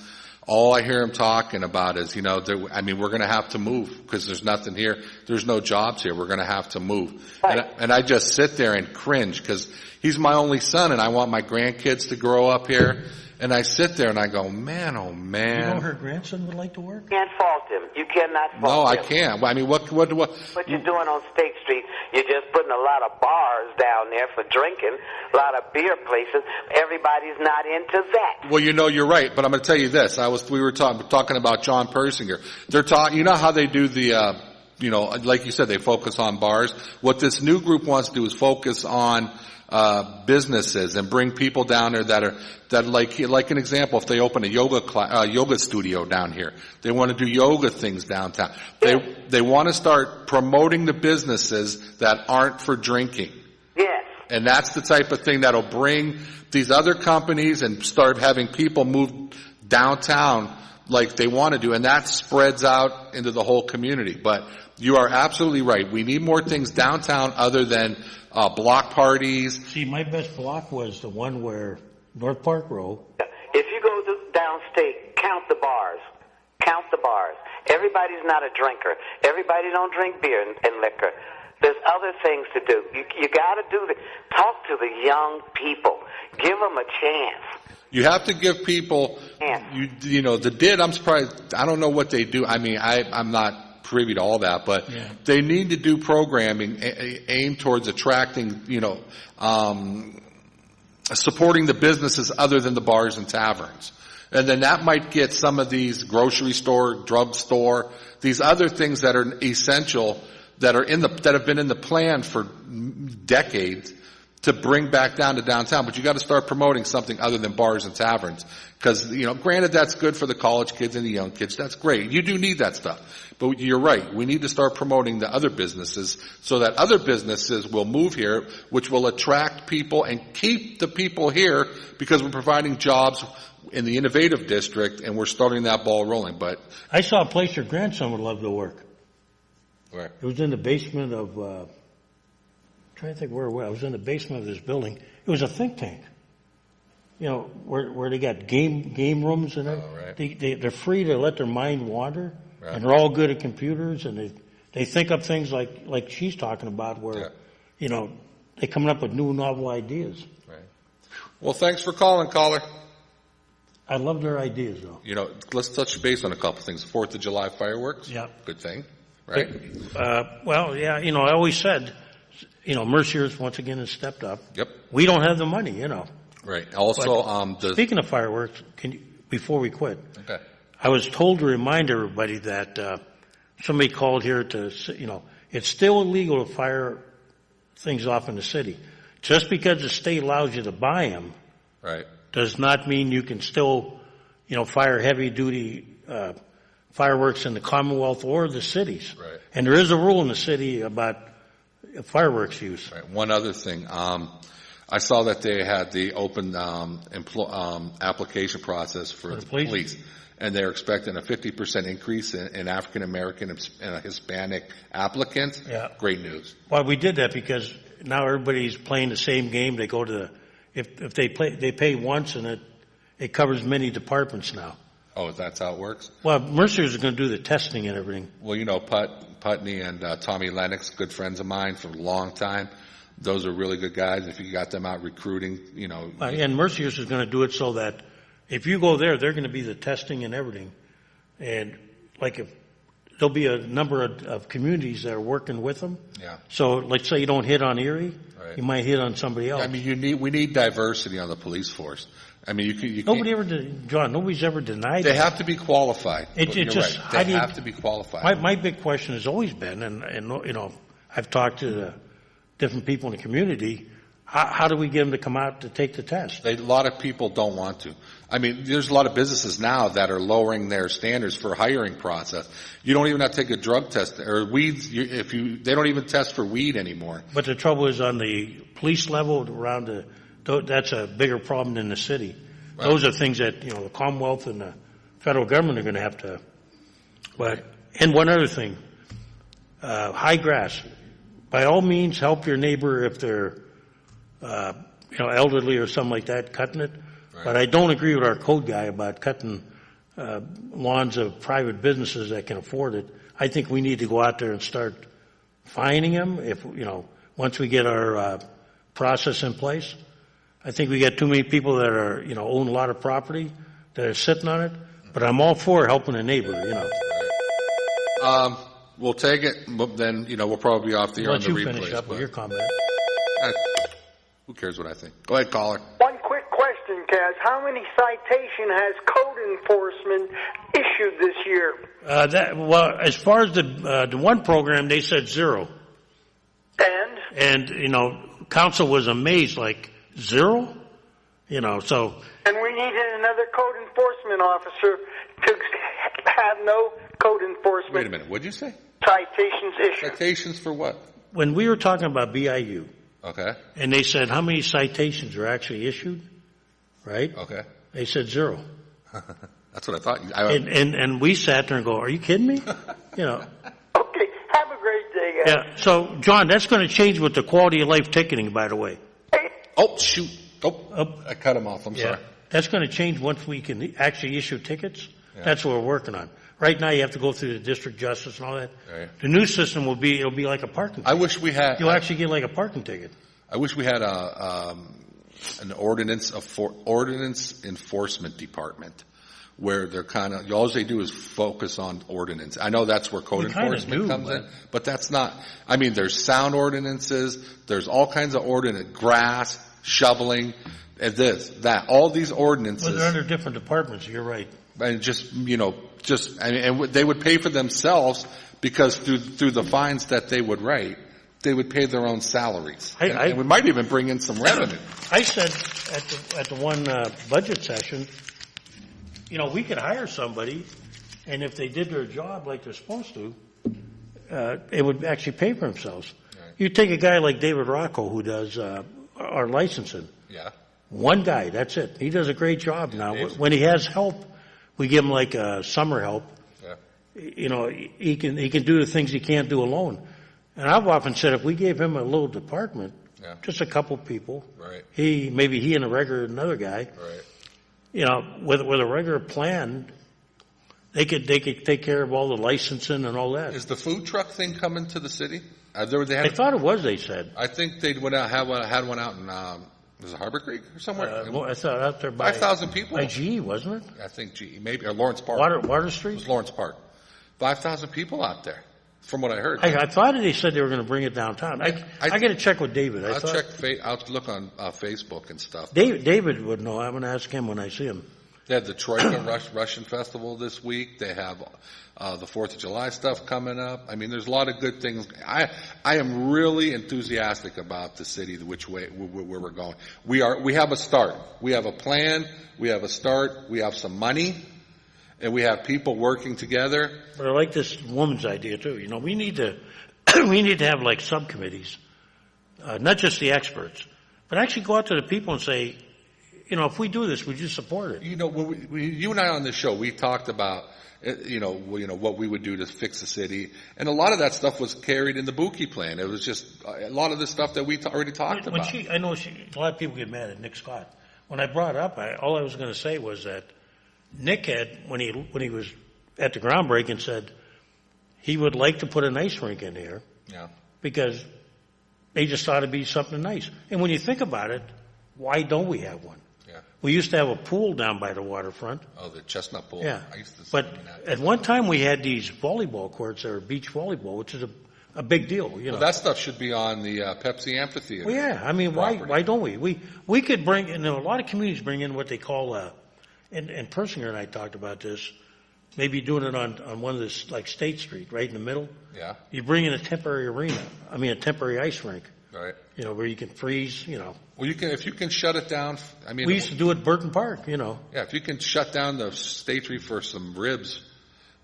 [SPEAKER 1] all I hear him talking about is, you know, we're going to have to move because there's nothing here. There's no jobs here. We're going to have to move. Right. And I just sit there and cringe because he's my only son and I want my grandkids to grow up here. And I sit there and I go, man, oh man.
[SPEAKER 2] You know her grandson would like to work?
[SPEAKER 6] You can't fault him. You cannot fault him.
[SPEAKER 1] No, I can't. I mean, what
[SPEAKER 6] you're doing on State Street, you're just putting a lot of bars down there for drinking, a lot of beer places. Everybody's not into that.
[SPEAKER 1] Well, you know, you're right. But I'm going to tell you this. We were talking about John Persinger. You know how they do the, like you said, they focus on bars. What this new group wants to do is focus on businesses and bring people down there that like an example, if they open a yoga studio down here, they want to do yoga things downtown. They want to start promoting the businesses that aren't for drinking.
[SPEAKER 6] Yes.
[SPEAKER 1] And that's the type of thing that'll bring these other companies and start having people move downtown like they want to do, and that spreads out into the whole community. But you are absolutely right. We need more things downtown other than block parties.
[SPEAKER 2] See, my best block was the one where North Park Row.
[SPEAKER 6] If you go downstate, count the bars. Count the bars. Everybody's not a drinker. Everybody don't drink beer and liquor. There's other things to do. You got to do talk to the young people. Give them a chance.
[SPEAKER 1] You have to give people, I'm surprised, I don't know what they do. I mean, I'm not privy to all that, but they need to do programming aimed towards attracting, supporting the businesses other than the bars and taverns. And then that might get some of these grocery store, drugstore, these other things that are essential that have been in the plan for decades to bring back down to downtown. But you got to start promoting something other than bars and taverns. Because, granted that's good for the college kids and the young kids. That's great. You do need that stuff. But you're right. We need to start promoting the other businesses so that other businesses will move here, which will attract people and keep the people here because we're providing jobs in the innovative district and we're starting that ball rolling. But
[SPEAKER 2] I saw a place your grandson would love to work.
[SPEAKER 1] Where?
[SPEAKER 2] It was in the basement of, trying to think where it was. I was in the basement of this building. It was a think tank. You know, where they got game rooms and everything.
[SPEAKER 1] Right.
[SPEAKER 2] They're free to let their mind wander,
[SPEAKER 1] Right.
[SPEAKER 2] and they're all good at computers, and they think up things like she's talking about, where you know, they're coming up with new novel ideas.
[SPEAKER 1] Right. Well, thanks for calling, caller.
[SPEAKER 2] I love their ideas, though.
[SPEAKER 1] You know, let's touch base on a couple things. 4th of July fireworks.
[SPEAKER 2] Yeah.
[SPEAKER 1] Good thing, right?
[SPEAKER 2] Well, yeah, you know, I always said, you know, Mercier's once again has stepped up.
[SPEAKER 1] Yep.
[SPEAKER 2] We don't have the money, you know.
[SPEAKER 1] Right. Also,
[SPEAKER 2] Speaking of fireworks, before we quit,
[SPEAKER 1] okay.
[SPEAKER 2] I was told to remind everybody that somebody called here to, you know, it's still illegal to fire things off in the city. Just because the state allows you to buy them,
[SPEAKER 1] Right.
[SPEAKER 2] does not mean you can still, you know, fire heavy-duty fireworks in the Commonwealth or the cities.
[SPEAKER 1] Right.
[SPEAKER 2] And there is a rule in the city about fireworks use.
[SPEAKER 1] Right. One other thing. I saw that they had the open application process for the police, and they're expecting a 50% increase in African American and Hispanic applicants.
[SPEAKER 2] Yeah.
[SPEAKER 1] Great news.
[SPEAKER 2] Well, we did that because now everybody's playing the same game. They go to if they pay once, and it covers many departments now.
[SPEAKER 1] Oh, that's how it works?
[SPEAKER 2] Well, Mercer's going to do the testing and everything.
[SPEAKER 1] Well, you know, Putney and Tommy Lennox, good friends of mine for a long time. Those are really good guys. If you got them out recruiting, you know.
[SPEAKER 2] And Mercier's is going to do it so that if you go there, they're going to be the testing and everything. And like if there'll be a number of communities that are working with them.
[SPEAKER 1] Yeah.
[SPEAKER 2] So let's say you don't hit on Erie,
[SPEAKER 1] Right.
[SPEAKER 2] you might hit on somebody else.
[SPEAKER 1] I mean, we need diversity on the police force. I mean, you can't.
[SPEAKER 2] John, nobody's ever denied
[SPEAKER 1] They
[SPEAKER 2] that.
[SPEAKER 1] have to be qualified. You're
[SPEAKER 2] just,
[SPEAKER 1] right. They have to be qualified.
[SPEAKER 2] My big question has always been, and you know, I've talked to the different people in the community, how do we get them to come out to take the test?
[SPEAKER 1] A lot of people don't want to. I mean, there's a lot of businesses now that are lowering their standards for hiring process. You don't even have to take a drug test or weeds. They don't even test for weed anymore.
[SPEAKER 2] But the trouble is on the police level around that's a bigger problem than the city. Right. Those are things that, you know, the Commonwealth and the federal government are going to have to. And one other thing, high grass. By all means, help your neighbor if they're, you know, elderly or something like that, cutting it. Right. But I don't agree with our code guy about cutting lawns of private businesses that can afford it. I think we need to go out there and start fining them if, you know, once we get our process in place. I think we got too many people that are, you know, own a lot of property that are sitting on it. But I'm all for helping a neighbor, you know.
[SPEAKER 1] We'll take it, but then, you know, we'll probably be off the air on the replays.
[SPEAKER 2] Let you finish up with your comment.
[SPEAKER 1] Who cares what I think? Go ahead, caller.
[SPEAKER 5] One quick question, Kaz. How many citation has code enforcement issued this year?
[SPEAKER 2] Well, as far as the one program, they said 0. And, you know, council was amazed, like, 0? You know, so.
[SPEAKER 5] And we needed another code enforcement officer to have no code enforcement.
[SPEAKER 1] Wait a minute, what'd you say?
[SPEAKER 5] Citations issued.
[SPEAKER 1] Citations for what?
[SPEAKER 2] When we were talking about BIU.
[SPEAKER 1] Okay.
[SPEAKER 2] And they said, how many citations are actually issued? Right?
[SPEAKER 1] Okay.
[SPEAKER 2] They said 0.
[SPEAKER 1] That's what I thought.
[SPEAKER 2] And we sat there and go, are you kidding me? You know.
[SPEAKER 5] Okay. Have a great day, guys.
[SPEAKER 2] Yeah. So, John, that's going to change with the quality of life ticketing, by the way.
[SPEAKER 1] Oh, shoot. Oh, I cut him off. I'm sorry.
[SPEAKER 2] That's going to change once we can actually issue tickets. Yeah. That's what we're working on. Right now, you have to go through the district justice and all that. Right. The new system it'll be like a parking ticket.
[SPEAKER 1] I wish we had.
[SPEAKER 2] You'll actually get like a parking ticket.
[SPEAKER 1] I wish we had an ordinance enforcement department where they're kind of, all they do is focus on ordinance. I know that's where code enforcement comes in, but that's not, I mean, there's sound ordinances, there's all kinds of grass, shoveling, and this, that, all these ordinances.
[SPEAKER 2] Well, they're under different departments, you're right.
[SPEAKER 1] And just, you know, and they would pay for themselves because through the fines that they would write, they would pay their own salaries. And we might even bring in some revenue.
[SPEAKER 2] I said at the one budget session, you know, we could hire somebody, and if they did their job like they're supposed to, it would actually pay for themselves. Right. You take a guy like David Rocco who does our licensing.
[SPEAKER 1] Yeah.
[SPEAKER 2] One guy, that's it. He does a great job now. When he has help, we give him like summer help. Yeah. You know, he can do the things he can't do alone. And I've often said if we gave him a little department,
[SPEAKER 1] Yeah.
[SPEAKER 2] just a couple people.
[SPEAKER 1] Right.
[SPEAKER 2] Maybe he and a regular another guy.
[SPEAKER 1] Right.
[SPEAKER 2] You know, with a regular plan, they could take care of all the licensing and all that.
[SPEAKER 1] Is the food truck thing coming to the city?
[SPEAKER 2] I thought it was. They said.
[SPEAKER 1] I think they went out had one out in was it Harbor Creek or somewhere?
[SPEAKER 2] I thought out there by
[SPEAKER 1] 5,000 people.
[SPEAKER 2] By GE, wasn't it?
[SPEAKER 1] I think GE maybe or Lawrence Park.
[SPEAKER 2] Water
[SPEAKER 1] It
[SPEAKER 2] Street.
[SPEAKER 1] was Lawrence Park. 5,000 people out there, from what I heard.
[SPEAKER 2] I thought they said they were going to bring it downtown. I got to check with David.
[SPEAKER 1] I'll look on Facebook and stuff.
[SPEAKER 2] David would know. I'm going to ask him when I see him.
[SPEAKER 1] They had the Troika Russian Festival this week. They have the 4th of July stuff coming up. I mean, there's a lot of good things. I am really enthusiastic about the city, which way where we're going. We have a start. We have a plan. We have a start. We have some money, and we have people working together.
[SPEAKER 2] But I like this woman's idea too. You know, we need to have like subcommittees, not just the experts, but actually go out to the people and say, you know, if we do this, would you support it?
[SPEAKER 1] You know, when you and I on this show, we talked about, you know, what we would do to fix the city, and a lot of that stuff was carried in the Buki plan. It was just a lot of the stuff that we already talked about.
[SPEAKER 2] I know a lot of people get mad at Nick Scott. When I brought it up, all I was going to say was that Nick had, when he was at the groundbreaking, said he would like to put an ice rink in here.
[SPEAKER 1] Yeah.
[SPEAKER 2] Because they just thought it'd be something nice. And when you think about it, why don't we have one? We used to have a pool down by the waterfront.
[SPEAKER 1] Oh, the Chestnut Pool.
[SPEAKER 2] Yeah.
[SPEAKER 1] I used to
[SPEAKER 2] but at one time we had these volleyball courts that were beach volleyball, which is a big deal. You know,
[SPEAKER 1] that stuff should be on the Pepsi Amphitheater.
[SPEAKER 2] Well, yeah. I mean, why don't we? We could bring, you know, a lot of communities bring in what they call, and Persinger and I talked about this, maybe doing it on one of this, like State Street, right in the middle.
[SPEAKER 1] Yeah.
[SPEAKER 2] You bring in a temporary a temporary ice rink.
[SPEAKER 1] Right.
[SPEAKER 2] You know, where you can freeze, you know.
[SPEAKER 1] Well, if you can shut it down, I mean.
[SPEAKER 2] We used to do it at Burton Park, you know.
[SPEAKER 1] Yeah, if you can shut down the State Street for some ribs,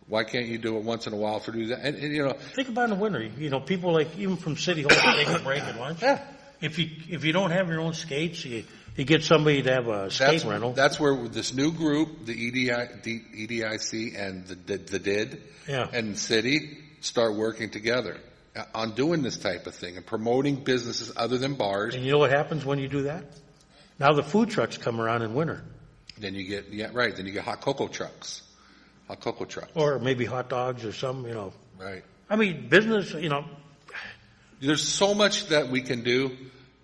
[SPEAKER 1] why can't you do it once in a while for do that? And you know.
[SPEAKER 2] Think about in the winter, you know, people like, even from City Hall, take a break at lunch.
[SPEAKER 1] Yeah.
[SPEAKER 2] If you don't have your own skates, you get somebody to have a skate rental.
[SPEAKER 1] That's where this new group, the EDIC and the DID and city start working together on doing this type of thing and promoting businesses other than bars.
[SPEAKER 2] And you know what happens when you do that? Now the food trucks come around in winter.
[SPEAKER 1] Then you get, then you get hot cocoa trucks.
[SPEAKER 2] Or maybe hot dogs or some, you know.
[SPEAKER 1] Right.
[SPEAKER 2] I mean, business, you know.
[SPEAKER 1] There's so much that we can do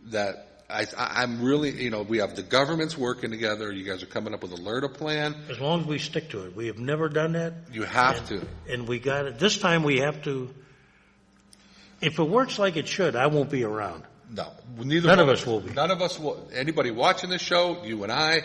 [SPEAKER 1] that I'm really, you know, we have the governments working together. You guys are coming up with a LERTA plan.
[SPEAKER 2] As long as we stick to it. We have never done that.
[SPEAKER 1] You have to.
[SPEAKER 2] And we got it. This time we have to. If it works like it should, I won't be around.
[SPEAKER 1] No.
[SPEAKER 2] None of us will be.
[SPEAKER 1] None of us will. Anybody watching this show, you and I,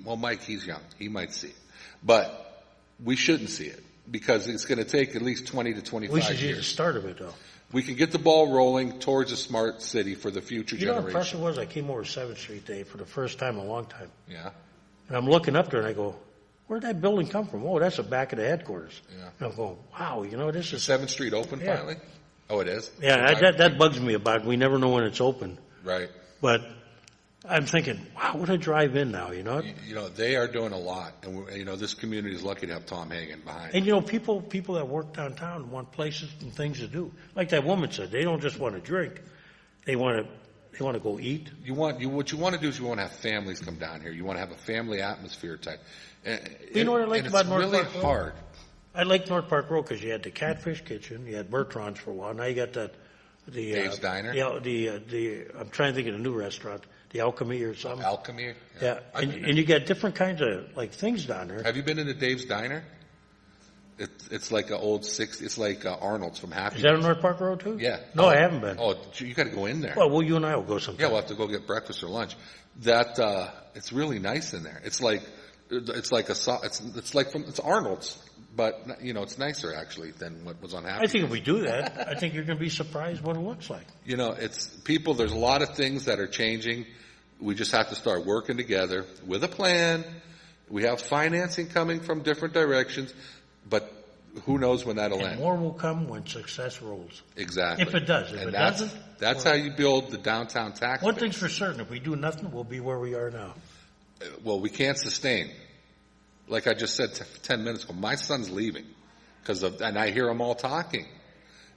[SPEAKER 1] well, Mike, he's young. He might see it. But we shouldn't see it because it's going to take at least 20 to 25 years.
[SPEAKER 2] We should see the start of it, though.
[SPEAKER 1] We can get the ball rolling towards a smart city for the future generation.
[SPEAKER 2] You know what impressive was? I came over 7th Street today for the first time in a long time.
[SPEAKER 1] Yeah.
[SPEAKER 2] And I'm looking up there and I go, where'd that building come from? Oh, that's the back of the headquarters.
[SPEAKER 1] Yeah.
[SPEAKER 2] And I'm going, wow, you know, this is...
[SPEAKER 1] 7th Street open finally? Oh, it is?
[SPEAKER 2] Yeah, that bugs me about it. We never know when it's open.
[SPEAKER 1] Right.
[SPEAKER 2] But I'm thinking, wow, what a drive in now, you know?
[SPEAKER 1] You know, they are doing a lot. And, you know, this community is lucky to have Tom Hagen behind.
[SPEAKER 2] And, you know, people that work downtown want places and things to do. Like that woman said, they don't just want to drink. They want to go eat.
[SPEAKER 1] What you want to do is you want to have families come down here. You want to have a family atmosphere type.
[SPEAKER 2] You know what I like about North Park Road?
[SPEAKER 1] It's really hard.
[SPEAKER 2] I like North Park Road because you had the Catfish Kitchen, you had Bertrand's for a while. Now you got the
[SPEAKER 1] Dave's Diner.
[SPEAKER 2] I'm trying to think of the new restaurant, the Alchemy or something.
[SPEAKER 1] Alchemy.
[SPEAKER 2] Yeah, and you got different kinds of like things down there.
[SPEAKER 1] Have you been into Dave's Diner? It's like an old it's like Arnold's from Happy.
[SPEAKER 2] Is that on North Park Road too?
[SPEAKER 1] Yeah.
[SPEAKER 2] No, I haven't been.
[SPEAKER 1] Oh, you got to go in there.
[SPEAKER 2] Well, you and I will go sometime.
[SPEAKER 1] Yeah, we'll have to go get breakfast or lunch. It's really nice in there. It's like Arnold's. But, you know, it's nicer, actually, than what was on Happy.
[SPEAKER 2] I think if we do that, I think you're going to be surprised what it looks like.
[SPEAKER 1] You know, there's a lot of things that are changing. We just have to start working together with a plan. We have financing coming from different directions, but who knows when that'll end.
[SPEAKER 2] More will come when success rolls.
[SPEAKER 1] Exactly.
[SPEAKER 2] If it does. If it doesn't.
[SPEAKER 1] That's how you build the downtown tax base.
[SPEAKER 2] One thing's for certain, if we do nothing, we'll be where we are now.
[SPEAKER 1] Well, we can't sustain. Like I just said 10 minutes ago, my son's leaving and I hear them all talking.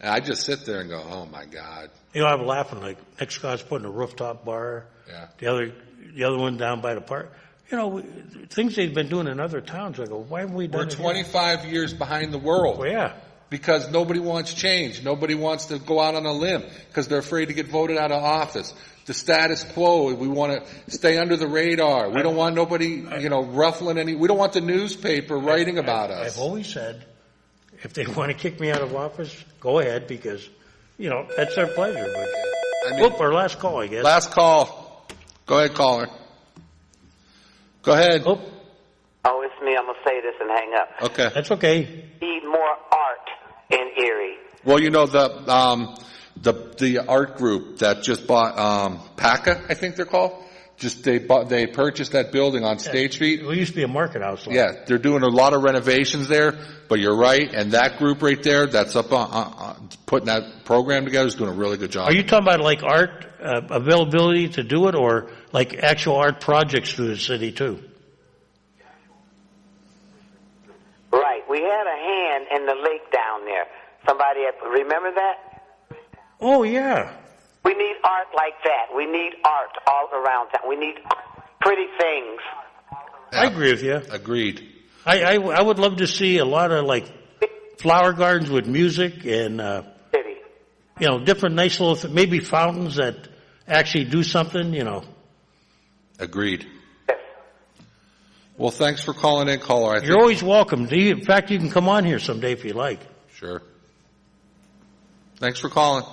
[SPEAKER 1] And I just sit there and go, oh my God.
[SPEAKER 2] You know, I'm laughing like next guy's putting a rooftop bar.
[SPEAKER 1] Yeah.
[SPEAKER 2] The other one down by the park. You know, things they've been doing in other towns. I go, why haven't we done it?
[SPEAKER 1] We're 25 years behind the world.
[SPEAKER 2] Well, yeah.
[SPEAKER 1] Because nobody wants change. Nobody wants to go out on a limb because they're afraid to get voted out of office. The status quo, we want to stay under the radar. We don't want nobody, ruffling any, we don't want the newspaper writing about us.
[SPEAKER 2] I've always said, if they want to kick me out of office, go ahead because, that's their pleasure. But, our last call, I guess.
[SPEAKER 1] Last call. Go ahead, caller. Go ahead.
[SPEAKER 6] Oh, it's me. I'm going to say this and hang up.
[SPEAKER 1] Okay.
[SPEAKER 2] That's okay.
[SPEAKER 6] Need more art in Erie.
[SPEAKER 1] Well, the art group that just bought PACA, I think they're called. They purchased that building on State Street.
[SPEAKER 2] It used to be a market house.
[SPEAKER 1] Yeah, they're doing a lot of renovations there. But you're right, and that group right there, that's up on putting that program together, is doing a really good job.
[SPEAKER 2] Are you talking about like art availability to do it, or like actual art projects through the city too?
[SPEAKER 6] Right. We had a hand in the lake down there. Somebody remember that?
[SPEAKER 2] Oh yeah.
[SPEAKER 6] We need art like that. We need art all around town. We need pretty things.
[SPEAKER 1] Yeah.
[SPEAKER 2] I agree with you.
[SPEAKER 1] Agreed.
[SPEAKER 2] I would love to see a lot of like flower gardens with music and
[SPEAKER 6] city.
[SPEAKER 2] Different nice little maybe fountains that actually do something.
[SPEAKER 1] Agreed.
[SPEAKER 6] Yes.
[SPEAKER 1] Well, thanks for calling in, caller.
[SPEAKER 2] You're always welcome. In fact, you can come on here someday if you like.
[SPEAKER 1] Sure. Thanks for calling.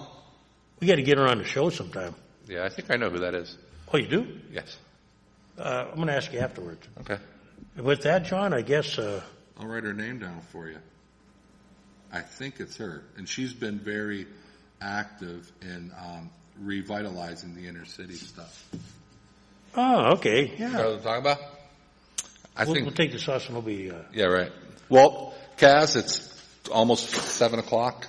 [SPEAKER 2] We got to get her on the show sometime.
[SPEAKER 1] Yeah, I think I know who that is.
[SPEAKER 2] Oh, you do?
[SPEAKER 1] Yes.
[SPEAKER 2] I'm going to ask you afterwards.
[SPEAKER 1] Okay.
[SPEAKER 2] With that, John, I guess...
[SPEAKER 1] I'll write her name down for you. I think it's her. And she's been very active in revitalizing the inner city stuff.
[SPEAKER 2] Oh, okay. Yeah.
[SPEAKER 1] You know what I'm talking about?
[SPEAKER 2] We'll take the sauce and we'll be...
[SPEAKER 1] Yeah, right. Well, Kaz, it's almost 7 o'clock.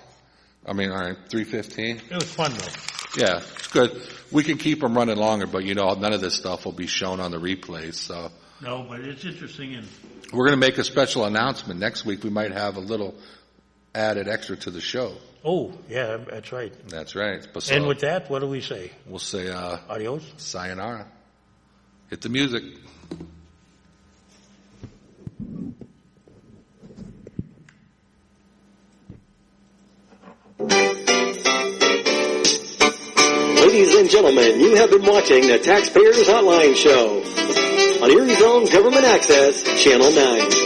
[SPEAKER 1] All right, 3:15.
[SPEAKER 2] It was fun, though.
[SPEAKER 1] Yeah, it's good. We can keep them running longer, but none of this stuff will be shown on the replays, so...
[SPEAKER 2] No, but it's interesting. And
[SPEAKER 1] we're going to make a special announcement. Next week we might have a little added extra to the show.
[SPEAKER 2] Oh, yeah, that's right.
[SPEAKER 1] That's right.
[SPEAKER 2] And with that, what do we say?
[SPEAKER 1] We'll say
[SPEAKER 2] adios.
[SPEAKER 1] Sayonara. Hit the music.
[SPEAKER 3] Ladies and gentlemen, you have been watching the Taxpayers Hotline Show on Erie's own Government Access, Channel 9.